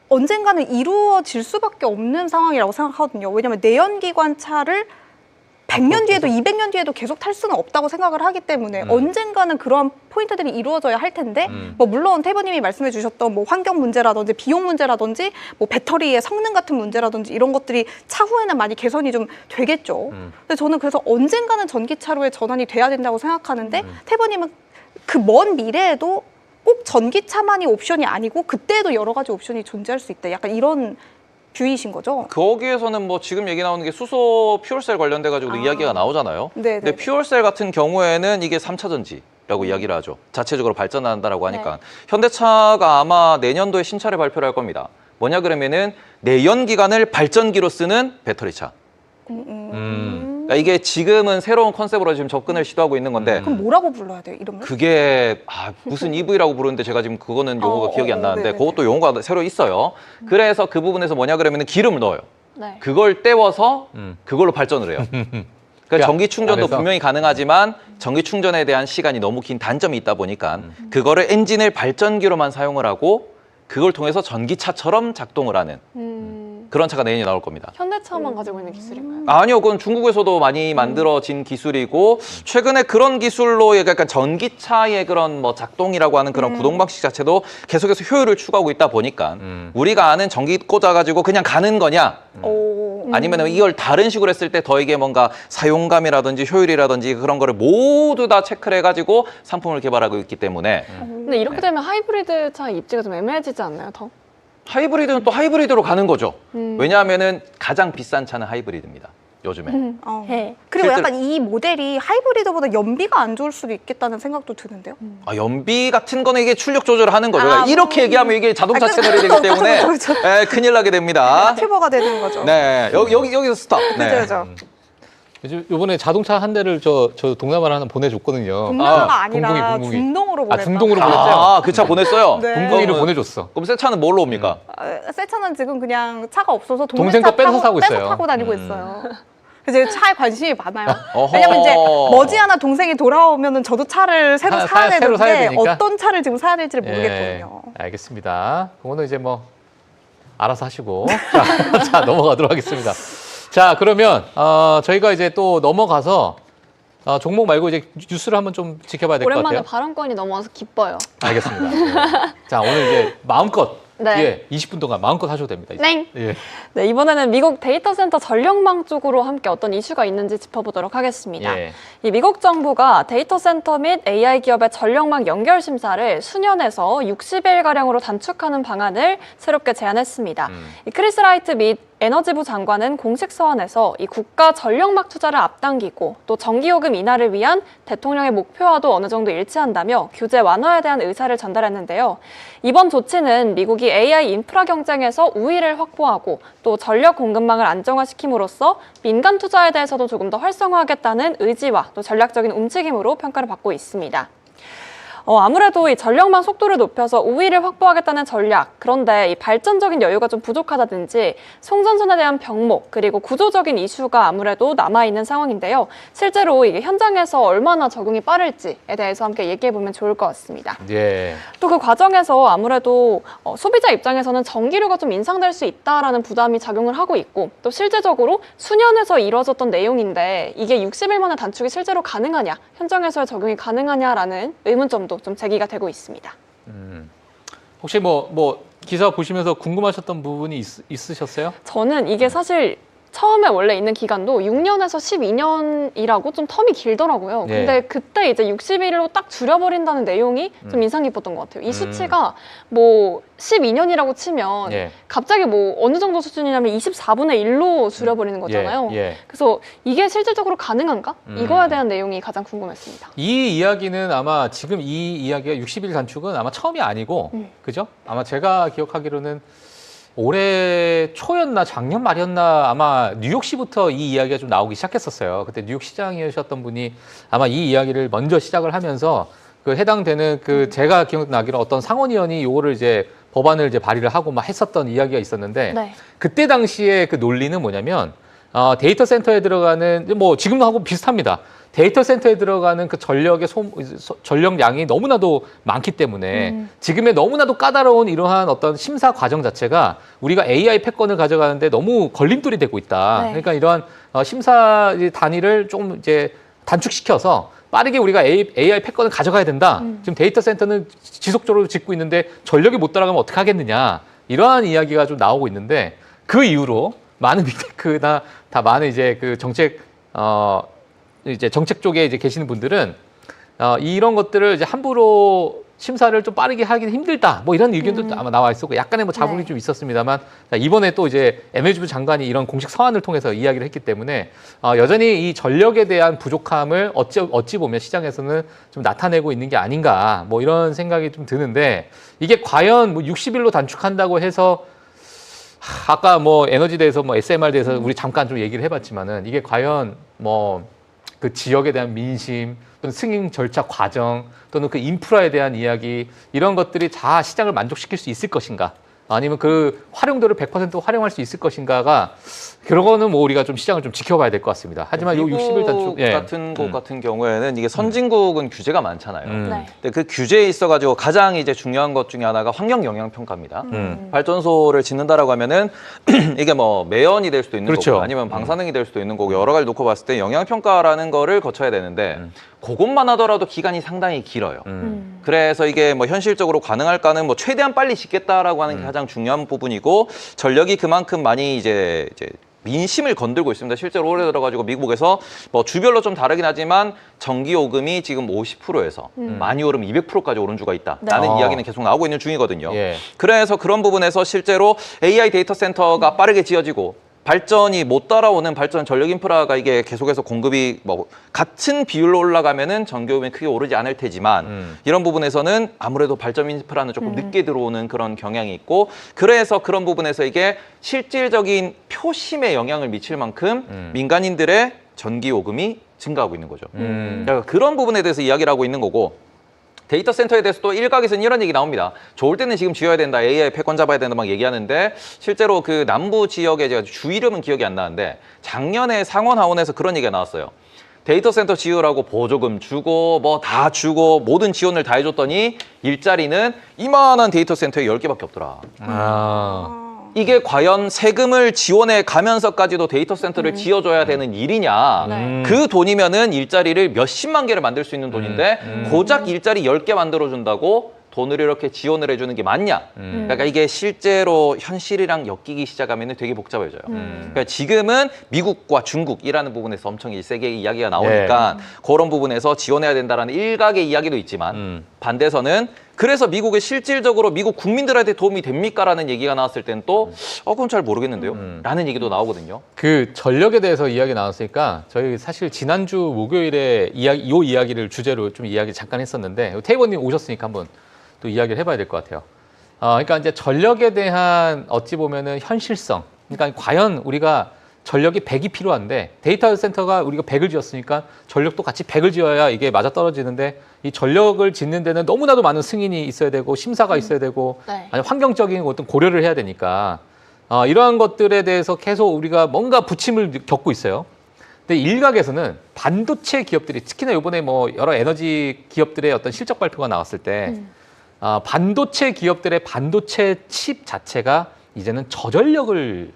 언젠가는 이루어질 수밖에 없는 상황이라고 생각하거든요. 왜냐하면 내연기관 차를 100년 뒤에도 200년 뒤에도 계속 탈 수는 없다고 생각을 하기 때문에 언젠가는 그러한 포인트들이 이루어져야 할 텐데 뭐 물론 태보님이 말씀해 주셨던 뭐 환경 문제라든지 비용 문제라든지 뭐 배터리의 성능 같은 문제라든지 이런 것들이 차후에는 많이 개선이 좀 되겠죠. 근데 저는 그래서 언젠가는 전기차로의 전환이 돼야 된다고 생각하는데 태보님은 그 먼 미래에도 꼭 전기차만이 옵션이 아니고 그때에도 여러 가지 옵션이 존재할 수 있다. 약간 이런 뷰이신 거죠? 거기에서는 뭐 지금 얘기 나오는 게 수소 퓨얼셀 관련돼 가지고도 이야기가 나오잖아요. 네네네. 근데 퓨얼셀 같은 경우에는 이게 3차 전지라고 이야기를 하죠. 자체적으로 발전한다라고 하니까. 현대차가 아마 내년도에 신차를 발표를 할 겁니다. 뭐냐 그러면은 내연기관을 발전기로 쓰는 배터리차. 그러니까 이게 지금은 새로운 컨셉으로 지금 접근을 시도하고 있는 건데 그럼 뭐라고 불러야 돼요, 이름을? 그게 무슨 EV라고 부르는데 제가 지금 그거는 용어가 기억이 안 나는데 네네네. 그것도 용어가 새로 있어요. 그래서 그 부분에서 뭐냐 그러면 기름을 넣어요. 그걸 떼워서 그걸로 발전을 해요. 그러니까 전기 충전도 안에서? 분명히 가능하지만 전기 충전에 대한 시간이 너무 긴 단점이 있다 보니까 그거를 엔진을 발전기로만 사용을 하고 그걸 통해서 전기차처럼 작동을 하는 그런 차가 내년에 나올 겁니다. 현대차만 가지고 있는 기술인가요? 아니요, 그건 중국에서도 많이 만들어진 기술이고 최근에 그런 기술로 약간 전기차의 그런 뭐 작동이라고 하는 그런 구동 방식 자체도 계속해서 효율을 추구하고 있다 보니까 우리가 아는 전기 꽂아가지고 그냥 가는 거냐? 아니면 이걸 다른 식으로 했을 때 더 이게 뭔가 사용감이라든지 효율이라든지 그런 거를 모두 다 체크를 해가지고 상품을 개발하고 있기 때문에 근데 이렇게 되면 하이브리드 차 입지가 좀 애매해지지 않나요, 더? 하이브리드는 또 하이브리드로 가는 거죠. 왜냐하면은 가장 비싼 차는 하이브리드입니다. 요즘에. 그리고 실제로- 약간 이 모델이 하이브리드보다 연비가 안 좋을 수도 있겠다는 생각도 드는데요. 연비 같은 거는 이게 출력 조절을 하는 거죠. 이렇게 얘기하면 이게 자동차 채널이 되기 때문에 그렇죠. 큰일 나게 됩니다. 튜버가 되는 거죠. 네, 여기서 스톱. 네. 그죠. 요번에 자동차 한 대를 저 동남아를 하나 보내줬거든요. 동남아가 아니라 붕붕이. 중동으로 보냈다. 중동으로 보냈어요. 그 차 보냈어요? 네. 붕붕이를 보내줬어. 그럼 새 차는 뭘로 옵니까? 새 차는 지금 그냥 차가 없어서 동생 거 빼서 타고 있어요. 타고 다니고 있어요. 그래서 차에 관심이 많아요. 어허. 왜냐면 이제 머지않아 동생이 돌아오면은 저도 차를 새로 사야 새로 사야 되는데 되니까? 어떤 차를 지금 사야 될지를 예, 모르겠거든요. 알겠습니다. 그거는 이제 뭐 알아서 하시고 자 넘어가도록 하겠습니다. 자 그러면 저희가 이제 또 넘어가서 종목 말고 이제 뉴스를 한번 좀 지켜봐야 될 것 오랜만에 같아요. 발언권이 넘어와서 기뻐요. 알겠습니다. 네. 자 오늘 이제 마음껏 네. 뒤에 20분 동안 마음껏 하셔도 됩니다. 이제. 네. 예. 네, 이번에는 미국 데이터 센터 전력망 쪽으로 함께 어떤 이슈가 있는지 짚어보도록 하겠습니다. 예. 이 미국 정부가 데이터 센터 및 AI 기업의 전력망 연결 심사를 수년에서 60일가량으로 단축하는 방안을 새롭게 제안했습니다. 이 크리스 라이트 및 에너지부 장관은 공식 서한에서 이 국가 전력망 투자를 앞당기고 또 전기요금 인하를 위한 대통령의 목표와도 어느 정도 일치한다며 규제 완화에 대한 의사를 전달했는데요. 이번 조치는 미국이 AI 인프라 경쟁에서 우위를 확보하고 또 전력 공급망을 안정화시킴으로써 민간 투자에 대해서도 조금 더 활성화하겠다는 의지와 또 전략적인 움직임으로 평가를 받고 있습니다. 아무래도 이 전력망 속도를 높여서 우위를 확보하겠다는 전략, 그런데 이 발전적인 여유가 좀 부족하다든지 송전선에 대한 병목, 그리고 구조적인 이슈가 아무래도 남아있는 상황인데요. 실제로 이게 현장에서 얼마나 적용이 빠를지에 대해서 함께 얘기해보면 좋을 것 같습니다. 예. 또 그 과정에서 아무래도 소비자 입장에서는 전기료가 좀 인상될 수 있다라는 부담이 작용을 하고 있고 또 실제적으로 수년에서 이루어졌던 내용인데 이게 60일 만에 단축이 실제로 가능하냐, 현장에서의 적용이 가능하냐라는 의문점도 좀 제기가 되고 있습니다. 혹시 뭐 기사 보시면서 궁금하셨던 부분이 있으셨어요? 저는 이게 사실 처음에 원래 있는 기간도 6년에서 12년이라고 좀 텀이 길더라고요. 예. 근데 그때 이제 60일로 딱 줄여버린다는 내용이 좀 인상 깊었던 것 같아요. 이 수치가 뭐 12년이라고 치면 예. 갑자기 뭐 어느 정도 수준이냐면 24분의 1로 줄여버리는 거잖아요. 예. 그래서 이게 실질적으로 가능한가? 이거에 대한 내용이 가장 궁금했습니다. 이 이야기는 아마 지금 이 이야기가 60일 단축은 아마 처음이 아니고 그죠? 아마 제가 기억하기로는 올해 초였나 작년 말이었나 아마 뉴욕시부터 이 이야기가 좀 나오기 시작했었어요. 그때 뉴욕 시장이셨던 분이 아마 이 이야기를 먼저 시작을 하면서 그 해당되는 그 제가 기억나기로 어떤 상원의원이 요거를 이제 법안을 이제 발의를 하고 막 했었던 이야기가 있었는데 네. 그때 당시에 그 논리는 뭐냐면 데이터 센터에 들어가는 뭐 지금도 하고 비슷합니다. 데이터 센터에 들어가는 그 전력량이 너무나도 많기 때문에 지금의 너무나도 까다로운 이러한 어떤 심사 과정 자체가 우리가 AI 패권을 가져가는데 너무 걸림돌이 되고 있다. 네. 그러니까 이러한 심사 단위를 좀 이제 단축시켜서 빠르게 우리가 AI 패권을 가져가야 된다. 지금 데이터 센터는 지속적으로 짓고 있는데 전력이 못 따라가면 어떻게 하겠느냐. 이러한 이야기가 좀 나오고 있는데 그 이후로 많은 빅테크나 다 많은 이제 그 정책 쪽에 이제 계시는 분들은 이런 것들을 이제 함부로 심사를 좀 빠르게 하기는 힘들다. 뭐 이런 의견도 아마 나와 있었고 약간의 뭐 자국이 네. 좀 있었습니다만 이번에 또 이제 에너지부 장관이 이런 공식 서한을 통해서 이야기를 했기 때문에 여전히 이 전력에 대한 부족함을 어찌 보면 시장에서는 좀 나타내고 있는 게 아닌가 뭐 이런 생각이 좀 드는데 이게 과연 뭐 60일로 단축한다고 해서 아까 뭐 에너지 대해서 뭐 SMR 대해서 우리 잠깐 좀 얘기를 해봤지만은 이게 과연 뭐 그 지역에 대한 민심 또는 승인 절차 과정 또는 그 인프라에 대한 이야기 이런 것들이 다 시장을 만족시킬 수 있을 것인가 아니면 그 활용도를 100% 활용할 수 있을 것인가가 그런 거는 뭐 우리가 좀 시장을 좀 지켜봐야 될 것 같습니다. 하지만 요 60일 단축 같은 곳 같은 경우에는 이게 선진국은 규제가 많잖아요. 네. 근데 그 규제에 있어가지고 가장 이제 중요한 것 중에 하나가 환경 영향 평가입니다. 발전소를 짓는다라고 하면은 이게 뭐 매연이 될 수도 있는 그렇죠. 거고 아니면 방사능이 될 수도 있는 거고 여러 가지 놓고 봤을 때 영향 평가라는 거를 거쳐야 되는데 그것만 하더라도 기간이 상당히 길어요. 그래서 이게 뭐 현실적으로 가능할까는 뭐 최대한 빨리 짓겠다라고 하는 게 가장 중요한 부분이고 전력이 그만큼 많이 이제 민심을 건들고 있습니다. 실제로 올해 들어가지고 미국에서 뭐 주별로 좀 다르긴 하지만 전기 요금이 지금 50%에서 많이 오르면 200%까지 오른 주가 있다라는 네. 이야기는 계속 나오고 있는 중이거든요. 예. 그래서 그런 부분에서 실제로 AI 데이터 센터가 빠르게 지어지고 발전이 못 따라오는 발전 전력 인프라가 이게 계속해서 공급이 뭐 같은 비율로 올라가면은 전기요금이 크게 오르지 않을 테지만 이런 부분에서는 아무래도 발전 인프라는 조금 늦게 들어오는 그런 경향이 있고 그래서 그런 부분에서 이게 실질적인 표심에 영향을 미칠 만큼 민간인들의 전기요금이 증가하고 있는 거죠. 그러니까 그런 부분에 대해서 이야기를 하고 있는 거고 데이터 센터에 대해서 또 일각에서는 이런 얘기 나옵니다. 좋을 때는 지금 지어야 된다, AI 패권 잡아야 된다 막 얘기하는데 실제로 그 남부 지역에 제가 주 이름은 기억이 안 나는데 작년에 상원 하원에서 그런 얘기가 나왔어요. 데이터 센터 지으라고 보조금 주고 뭐 다 주고 모든 지원을 다 해줬더니 일자리는 이만한 데이터 센터에 10개밖에 없더라. 이게 과연 세금을 지원해 가면서까지도 데이터 센터를 지어줘야 되는 일이냐. 그 돈이면은 일자리를 몇십만 개를 만들 수 있는 돈인데 고작 일자리 10개 만들어준다고 돈을 이렇게 지원을 해주는 게 맞냐. 그러니까 이게 실제로 현실이랑 엮이기 시작하면 되게 복잡해져요. 그러니까 지금은 미국과 중국이라는 부분에서 엄청 세게 이야기가 나오니까 그런 부분에서 지원해야 된다라는 일각의 이야기도 있지만 반대에서는 그래서 미국에 실질적으로 미국 국민들한테 도움이 됩니까라는 얘기가 나왔을 때는 또 그건 잘 모르겠는데요. 라는 얘기도 나오거든요. 그 전력에 대해서 이야기 나왔으니까 저희 사실 지난주 목요일에 이 이야기를 주제로 좀 이야기 잠깐 했었는데 태희원님 오셨으니까 한번 또 이야기를 해봐야 될 것 같아요. 그러니까 이제 전력에 대한 어찌 보면은 현실성. 그러니까 과연 우리가 전력이 100이 필요한데 데이터 센터가 우리가 100을 지었으니까 전력도 같이 100을 지어야 이게 맞아떨어지는데 이 전력을 짓는 데는 너무나도 많은 승인이 있어야 되고 심사가 있어야 되고 아니 환경적인 어떤 고려를 해야 되니까 이러한 것들에 대해서 계속 우리가 뭔가 부침을 겪고 있어요. 근데 일각에서는 반도체 기업들이 특히나 이번에 뭐 여러 에너지 기업들의 어떤 실적 발표가 나왔을 때 반도체 기업들의 반도체 칩 자체가 이제는 저전력을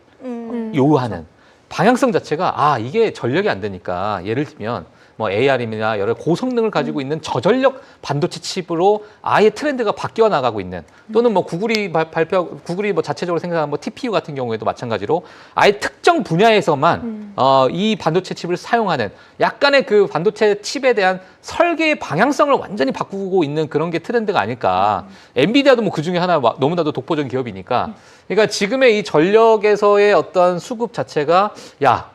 요구하는 방향성 자체가 이게 전력이 안 되니까 예를 들면 뭐 ARM이나 여러 고성능을 가지고 있는 저전력 반도체 칩으로 아예 트렌드가 바뀌어 나가고 있는 또는 뭐 구글이 뭐 자체적으로 생각하는 뭐 TPU 같은 경우에도 마찬가지로 아예 특정 분야에서만 이 반도체 칩을 사용하는 약간의 그 반도체 칩에 대한 설계의 방향성을 완전히 바꾸고 있는 그런 게 트렌드가 아닐까. 엔비디아도 뭐 그 중에 하나 너무나도 독보적인 기업이니까. 그러니까 지금의 이 전력에서의 어떤 수급 자체가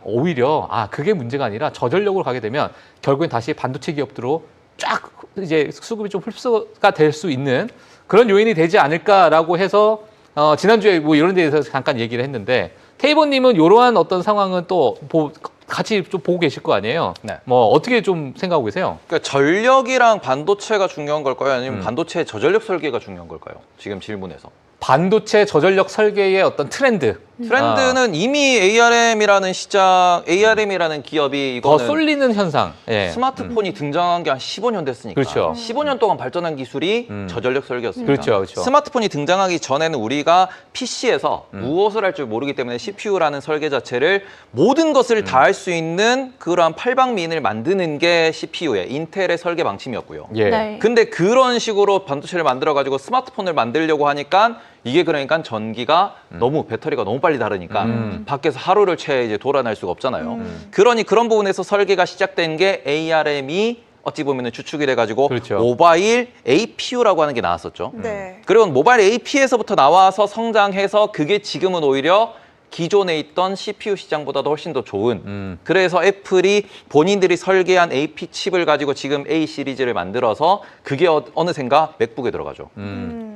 오히려 그게 문제가 아니라 저전력으로 가게 되면 결국엔 다시 반도체 기업들로 쫙 이제 수급이 좀 흡수가 될 수 있는 그런 요인이 되지 않을까라고 해서 지난주에 뭐 이런 데에서 잠깐 얘기를 했는데 테이버님은 이러한 어떤 상황은 또 같이 좀 보고 계실 거 아니에요? 네. 뭐 어떻게 좀 생각하고 계세요? 그러니까 전력이랑 반도체가 중요한 걸까요? 아니면 반도체 저전력 설계가 중요한 걸까요? 지금 질문에서. 반도체 저전력 설계의 어떤 트렌드. 트렌드는 이미 ARM이라는 기업이 이거는 더 쏠리는 현상. 예. 스마트폰이 등장한 게 한 15년 됐으니까. 그렇죠. 15년 동안 발전한 기술이 저전력 설계였습니다. 그렇죠. 스마트폰이 등장하기 전에는 우리가 PC에서 무엇을 할 줄 모르기 때문에 CPU라는 설계 자체를 모든 것을 다 할 수 있는 그러한 팔방미인을 만드는 게 CPU의 인텔의 설계 방침이었고요. 예. 네. 근데 그런 식으로 반도체를 만들어가지고 스마트폰을 만들려고 하니까 이게 그러니까 전기가 너무 배터리가 너무 빨리 다르니까 밖에서 하루를 채 이제 돌아날 수가 없잖아요. 그러니 그런 부분에서 설계가 시작된 게 ARM이 어찌 보면 주축이 돼가지고 그렇죠. 모바일 APU라고 하는 게 나왔었죠. 네. 그리고 모바일 AP에서부터 나와서 성장해서 그게 지금은 오히려 기존에 있던 CPU 시장보다도 훨씬 더 좋은 그래서 애플이 본인들이 설계한 AP 칩을 가지고 지금 A 시리즈를 만들어서 그게 어느샌가 맥북에 들어가죠.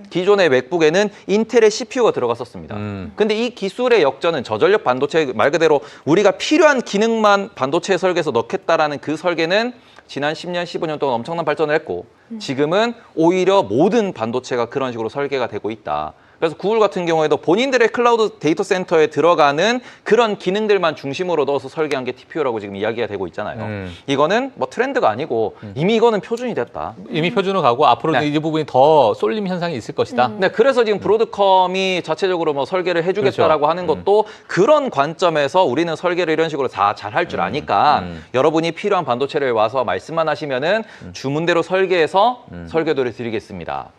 기존의 맥북에는 인텔의 CPU가 들어갔었습니다. 근데 이 기술의 역전은 저전력 반도체 말 그대로 우리가 필요한 기능만 반도체 설계에서 넣겠다라는 그 설계는 지난 10년, 15년 동안 엄청난 발전을 했고 지금은 오히려 모든 반도체가 그런 식으로 설계가 되고 있다. 그래서 구글 같은 경우에도 본인들의 클라우드 데이터 센터에 들어가는 그런 기능들만 중심으로 넣어서 설계한 게 TPU라고 지금 이야기가 되고 있잖아요. 이거는 뭐 트렌드가 아니고 이미 이거는 표준이 됐다. 이미 표준으로 가고 앞으로는 이 부분이 더 쏠림 현상이 있을 것이다. 네, 그래서 지금 브로드컴이 자체적으로 뭐 설계를 해주겠다라고 하는 것도 그런 관점에서 우리는 설계를 이런 식으로 다 잘 할 줄 아니까 여러분이 필요한 반도체를 와서 말씀만 하시면은 주문대로 설계해서 설계도를 드리겠습니다.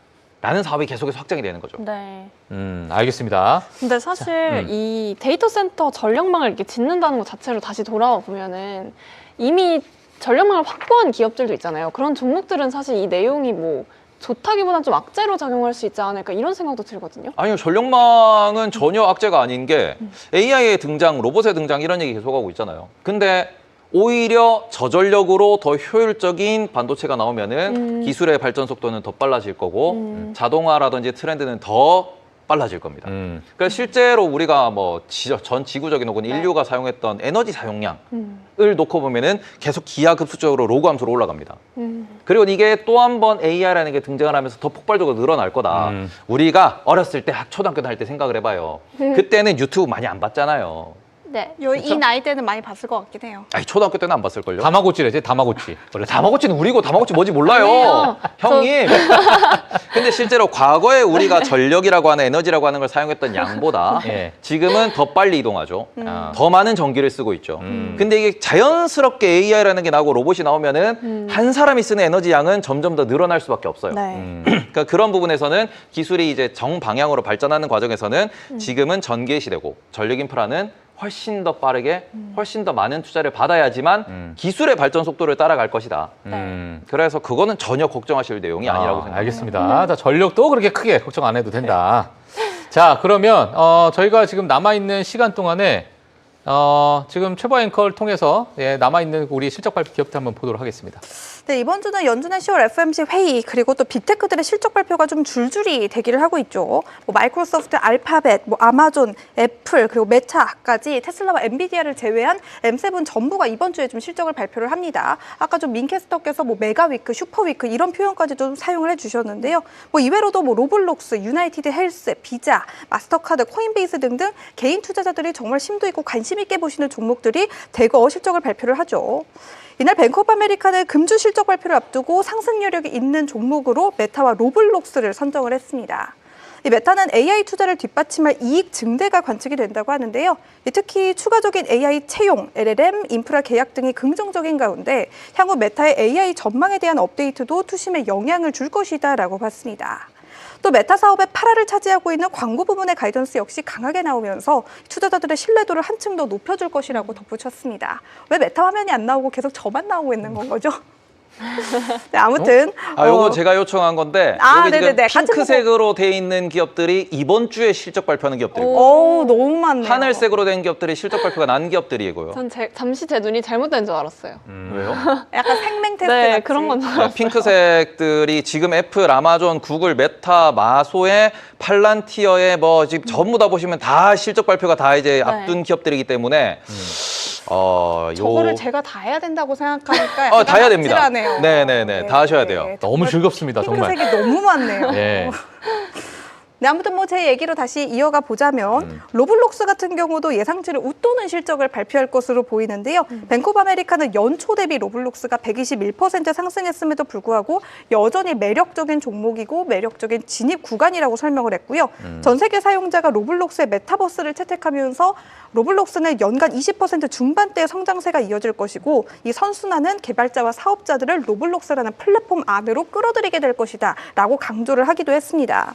라는 사업이 계속해서 확장이 되는 거죠. 네. 알겠습니다. 근데 사실 이 데이터 센터 전력망을 이렇게 짓는다는 것 자체로 다시 돌아와 보면은 이미 전력망을 확보한 기업들도 있잖아요. 그런 종목들은 사실 이 내용이 뭐 좋다기보다는 좀 악재로 작용할 수 있지 않을까 이런 생각도 들거든요. 아니요, 전력망은 전혀 악재가 아닌 게 AI의 등장, 로봇의 등장 이런 얘기 계속하고 있잖아요. 근데 오히려 저전력으로 더 효율적인 반도체가 나오면은 기술의 발전 속도는 더 빨라질 거고 자동화라든지 트렌드는 더 빨라질 겁니다. 그러니까 실제로 우리가 뭐 전 지구적인 혹은 인류가 사용했던 에너지 사용량을 놓고 보면은 계속 기하급수적으로 로그 함수로 올라갑니다. 그리고 이게 또 한 번 AI라는 게 등장을 하면서 더 폭발적으로 늘어날 거다. 우리가 어렸을 때 초등학교 다닐 때 생각을 해봐요. 그때는 유튜브 많이 안 봤잖아요. 네. 이 나이 때는 많이 봤을 것 같긴 해요. 아니, 초등학교 때는 안 봤을걸요? 다마고찌래지, 다마고찌. 원래 다마고치는 우리고 다마고치 뭔지 몰라요. 아니에요. 형님. 근데 실제로 과거에 우리가 전력이라고 하는 에너지라고 하는 걸 사용했던 양보다 예. 지금은 더 빨리 이동하죠. 더 많은 전기를 쓰고 있죠. 근데 이게 자연스럽게 AI라는 게 나오고 로봇이 나오면은 한 사람이 쓰는 에너지 양은 점점 더 늘어날 수밖에 없어요. 네. 그러니까 그런 부분에서는 기술이 이제 정방향으로 발전하는 과정에서는 지금은 전기의 시대고 전력 인프라는 훨씬 더 빠르게 훨씬 더 많은 투자를 받아야지만 기술의 발전 속도를 따라갈 것이다. 그래서 그거는 전혀 걱정하실 내용이 아니라고 생각합니다. 알겠습니다. 자, 전력도 그렇게 크게 걱정 안 해도 된다. 자, 그러면 저희가 지금 남아있는 시간 동안에 지금 최보 앵커를 통해서 남아있는 우리 실적 발표 기업들 한번 보도록 하겠습니다. 네, 이번 주는 연준의 10월 FOMC 회의 그리고 또 빅테크들의 실적 발표가 좀 줄줄이 대기를 하고 있죠. 뭐 마이크로소프트, 알파벳, 뭐 아마존, 애플 그리고 메타까지 테슬라와 엔비디아를 제외한 M7 전부가 이번 주에 좀 실적을 발표를 합니다. 아까 좀 민캐스터께서 뭐 메가위크, 슈퍼위크 이런 표현까지 좀 사용을 해주셨는데요. 뭐 이외로도 뭐 로블록스, 유나이티드 헬스, 비자, 마스터카드, 코인베이스 등등 개인 투자자들이 정말 심도 있고 관심 있게 보시는 종목들이 대거 실적을 발표를 하죠. 이날 뱅크 오브 아메리카는 금주 실적 발표를 앞두고 상승 여력이 있는 종목으로 메타와 로블록스를 선정을 했습니다. 이 메타는 AI 투자를 뒷받침할 이익 증대가 관측이 된다고 하는데요. 특히 추가적인 AI 채용, LLM, 인프라 계약 등이 긍정적인 가운데 향후 메타의 AI 전망에 대한 업데이트도 투심에 영향을 줄 것이다라고 봤습니다. 또 메타 사업의 8할을 차지하고 있는 광고 부문의 가이던스 역시 강하게 나오면서 투자자들의 신뢰도를 한층 더 높여줄 것이라고 덧붙였습니다. 왜 메타 화면이 안 나오고 계속 저만 나오고 있는 건 거죠? 네, 아무튼 요거 제가 요청한 건데 여기 네네네. 지금 핑크색으로 돼 있는 기업들이 이번 주에 실적 발표하는 기업들이고 오, 너무 많네요. 하늘색으로 된 기업들이 실적 발표가 난 기업들이고요. 전 잠시 제 눈이 잘못된 줄 알았어요. 왜요? 약간 생맹 테스트 네, 같이. 그런 건 줄 알았어요. 핑크색들이 지금 애플, 아마존, 구글, 메타, 마소의 팔란티어의 뭐 지금 전부 다 보시면 다 실적 발표가 다 이제 앞둔 기업들이기 때문에 저거를 제가 다 해야 된다고 생각하니까 다 해야 됩니다. 아찔하네요. 네네네, 다 하셔야 돼요. 너무 즐겁습니다, 정말. 핑크색이 너무 많네요. 예. 네, 아무튼 뭐 제 얘기로 다시 이어가 보자면 로블록스 같은 경우도 예상치를 웃도는 실적을 발표할 것으로 보이는데요. 뱅크 오브 아메리카는 연초 대비 로블록스가 121% 상승했음에도 불구하고 여전히 매력적인 종목이고 매력적인 진입 구간이라고 설명을 했고요. 전 세계 사용자가 로블록스의 메타버스를 채택하면서 로블록스는 연간 20% 중반대의 성장세가 이어질 것이고 이 선순환은 개발자와 사업자들을 로블록스라는 플랫폼 안으로 끌어들이게 될 것이다 라고 강조를 하기도 했습니다.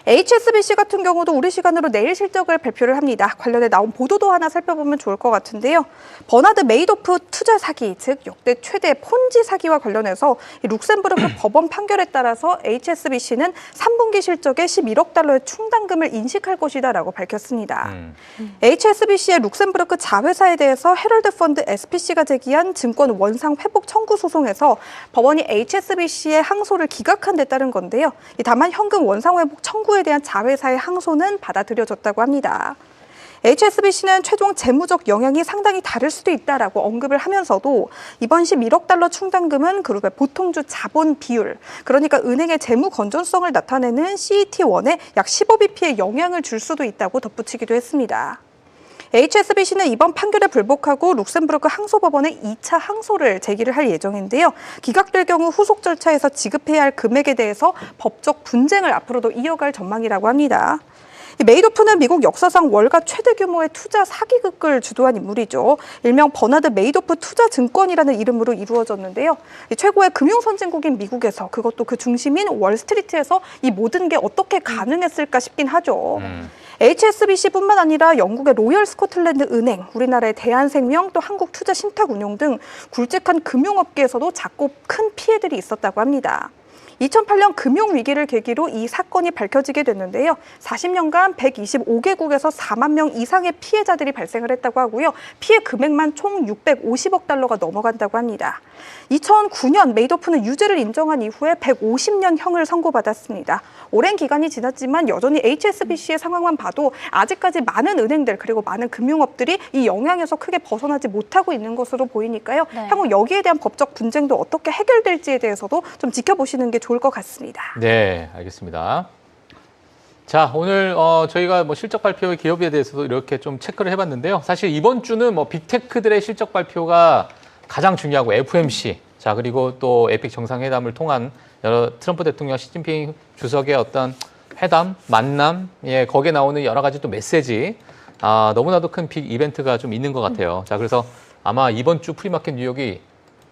HSBC 같은 경우도 우리 시간으로 내일 실적을 발표를 합니다. 관련해 나온 보도도 하나 살펴보면 좋을 것 같은데요. 버나드 메이도프 투자 사기, 즉 역대 최대 폰지 사기와 관련해서 이 룩셈부르크 법원 판결에 따라서 HSBC는 3분기 실적에 11억 달러의 충당금을 인식할 것이다라고 밝혔습니다. HSBC의 룩셈부르크 자회사에 대해서 헤럴드 펀드 SPC가 제기한 증권 원상 회복 청구 소송에서 법원이 HSBC의 항소를 기각한 데 따른 건데요. 다만 현금 원상 회복 청구에 대한 자회사의 항소는 받아들여졌다고 합니다. HSBC는 최종 재무적 영향이 상당히 다를 수도 있다라고 언급을 하면서도 이번 11억 달러 충당금은 그룹의 보통주 자본 비율, 그러니까 은행의 재무 건전성을 나타내는 CET1에 약 15bp의 영향을 줄 수도 있다고 덧붙이기도 했습니다. HSBC는 이번 판결에 불복하고 룩셈부르크 항소법원에 2차 항소를 제기를 할 예정인데요. 기각될 경우 후속 절차에서 지급해야 할 금액에 대해서 법적 분쟁을 앞으로도 이어갈 전망이라고 합니다. 메이도프는 미국 역사상 월가 최대 규모의 투자 사기극을 주도한 인물이죠. 일명 버나드 메이도프 투자증권이라는 이름으로 이루어졌는데요. 최고의 금융선진국인 미국에서 그것도 그 중심인 월스트리트에서 이 모든 게 어떻게 가능했을까 싶긴 하죠. HSBC뿐만 아니라 영국의 로열 스코틀랜드 은행, 우리나라의 대한생명, 또 한국투자신탁운용 등 굵직한 금융업계에서도 작고 큰 피해들이 있었다고 합니다. 2008년 금융위기를 계기로 이 사건이 밝혀지게 됐는데요. 40년간 125개국에서 4만 명 이상의 피해자들이 발생을 했다고 하고요. 피해 금액만 총 650억 달러가 넘어간다고 합니다. 2009년 메이도프는 유죄를 인정한 이후에 150년형을 선고받았습니다. 오랜 기간이 지났지만 여전히 HSBC의 상황만 봐도 아직까지 많은 은행들 그리고 많은 금융업들이 이 영향에서 크게 벗어나지 못하고 있는 것으로 보이니까요. 네. 향후 여기에 대한 법적 분쟁도 어떻게 해결될지에 대해서도 좀 지켜보시는 게 좋을 것 같습니다. 네, 알겠습니다. 자, 오늘 저희가 뭐 실적 발표의 기업에 대해서도 이렇게 좀 체크를 해봤는데요. 사실 이번 주는 뭐 빅테크들의 실적 발표가 가장 중요하고 FOMC, 자 그리고 또 에픽 정상회담을 통한 여러 트럼프 대통령, 시진핑 주석의 어떤 회담, 만남, 예, 거기에 나오는 여러 가지 또 메시지, 너무나도 큰 빅 이벤트가 좀 있는 것 같아요. 자, 그래서 아마 이번 주 프리마켓 뉴욕이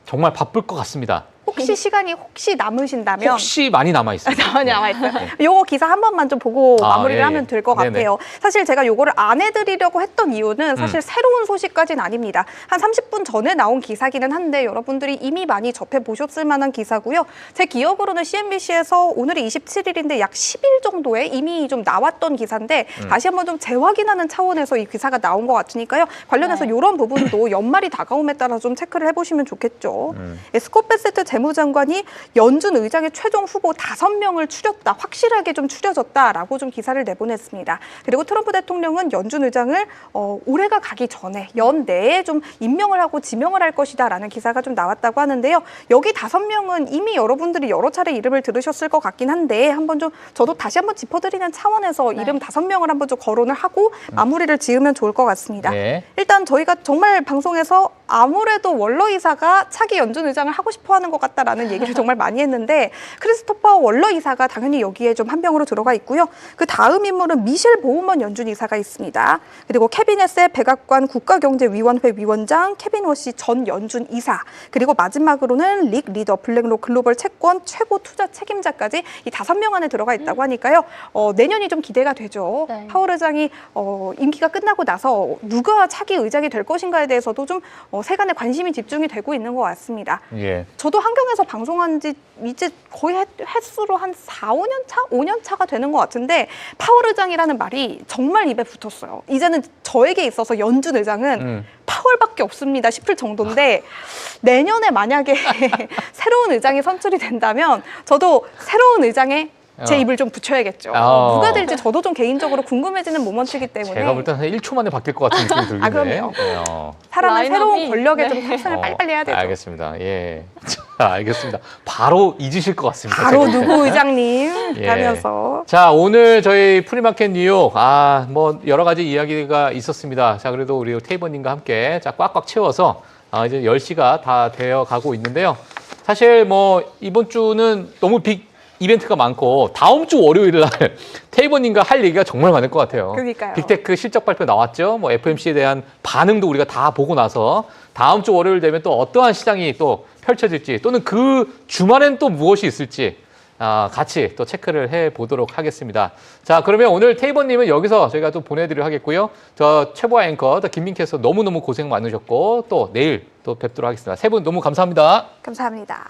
정말 바쁠 것 같습니다. 혹시 시간이 남으신다면 혹시 많이 남아 있어요. 남아있어요. 요거 기사 한 번만 좀 보고 마무리를 예, 하면 될 것 네네. 같아요. 사실 제가 요거를 안 해드리려고 했던 이유는 사실 새로운 소식까지는 아닙니다. 한 30분 전에 나온 기사기는 한데 여러분들이 이미 많이 접해보셨을 만한 기사고요. 제 기억으로는 CNBC에서 오늘이 27일인데 약 10일 정도에 이미 좀 나왔던 기사인데 다시 한번 좀 재확인하는 차원에서 이 기사가 나온 것 같으니까요. 관련해서 이런 부분도 연말이 다가옴에 따라 좀 체크를 해보시면 좋겠죠. 스콧 베세트 재무장관이 연준 의장의 최종 후보 5명을 추렸다, 확실하게 좀 추려졌다라고 좀 기사를 내보냈습니다. 그리고 트럼프 대통령은 연준 의장을 올해가 가기 전에 연내에 좀 임명을 하고 지명을 할 것이다라는 기사가 좀 나왔다고 하는데요. 여기 5명은 이미 여러분들이 여러 차례 이름을 들으셨을 것 같긴 한데 한번 좀 저도 다시 한번 짚어드리는 차원에서 이름 5명을 한번 좀 거론을 하고 마무리를 지으면 좋을 것 같습니다. 네. 일단 저희가 정말 방송에서 아무래도 월러 이사가 차기 연준 의장을 하고 싶어하는 것 같다라는 얘기를 정말 많이 했는데 크리스토퍼 월러 이사가 당연히 여기에 좀 한 명으로 들어가 있고요. 그 다음 인물은 미셸 보우먼 연준 이사가 있습니다. 그리고 캐비넷의 백악관 국가경제위원회 위원장 케빈 워시 전 연준 이사, 그리고 마지막으로는 릭 리더 블랙록 글로벌 채권 최고 투자 책임자까지 이 5명 안에 들어가 있다고 하니까요. 내년이 좀 기대가 되죠. 네. 파월 의장이 임기가 끝나고 나서 누가 차기 의장이 될 것인가에 대해서도 좀 세간의 관심이 집중이 되고 있는 것 같습니다. 예. 저도 한경에서 방송한 지 이제 거의 횟수로 한 4, 5년 차? 5년 차가 되는 것 같은데 파월 의장이라는 말이 정말 입에 붙었어요. 이제는 저에게 있어서 연준 의장은 파월밖에 없습니다 싶을 정도인데 내년에 만약에 새로운 의장이 선출이 된다면 저도 새로운 의장의 제 입을 좀 붙여야겠죠. 누가 될지 저도 좀 개인적으로 궁금해지는 모먼트이기 때문에. 제가 볼 때는 한 1초 만에 바뀔 것 같은 느낌이 들긴데. 그럼요. 네, 사람은 새로운 라인업이, 권력에 네. 좀 탑승을 빨리빨리 해야 되죠. 알겠습니다. 예. 자, 알겠습니다. 바로 잊으실 것 같습니다. 바로 제가. 누구 의장님 예. 하면서. 자, 오늘 저희 프리마켓 뉴욕, 뭐, 여러 가지 이야기가 있었습니다. 자, 그래도 우리 테이버님과 함께 자, 꽉꽉 채워서 이제 10시가 다 되어 가고 있는데요. 사실 뭐, 이번 주는 너무 빅 이벤트가 많고 다음 주 월요일 날 테이버님과 할 얘기가 정말 많을 것 같아요. 그러니까요. 빅테크 실적 발표 나왔죠. 뭐 FOMC에 대한 반응도 우리가 다 보고 나서 다음 주 월요일 되면 또 어떠한 시장이 또 펼쳐질지 또는 그 주말엔 또 무엇이 있을지 같이 또 체크를 해보도록 하겠습니다. 자, 그러면 오늘 테이버님은 여기서 저희가 또 보내드리도록 하겠고요. 저 최보아 앵커, 김민 캐스터 너무너무 고생 많으셨고 또 내일 또 뵙도록 하겠습니다. 세 분 너무 감사합니다. 감사합니다.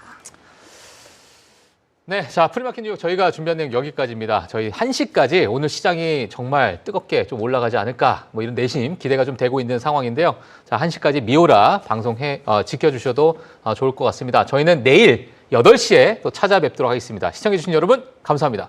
네, 자, 프리마켓 뉴욕 저희가 준비한 내용 여기까지입니다. 저희 1시까지 오늘 시장이 정말 뜨겁게 좀 올라가지 않을까 뭐 이런 내심 기대가 좀 되고 있는 상황인데요. 자, 1시까지 미오라 방송해 지켜주셔도 좋을 것 같습니다. 저희는 내일 8시에 또 찾아뵙도록 하겠습니다. 시청해주신 여러분 감사합니다.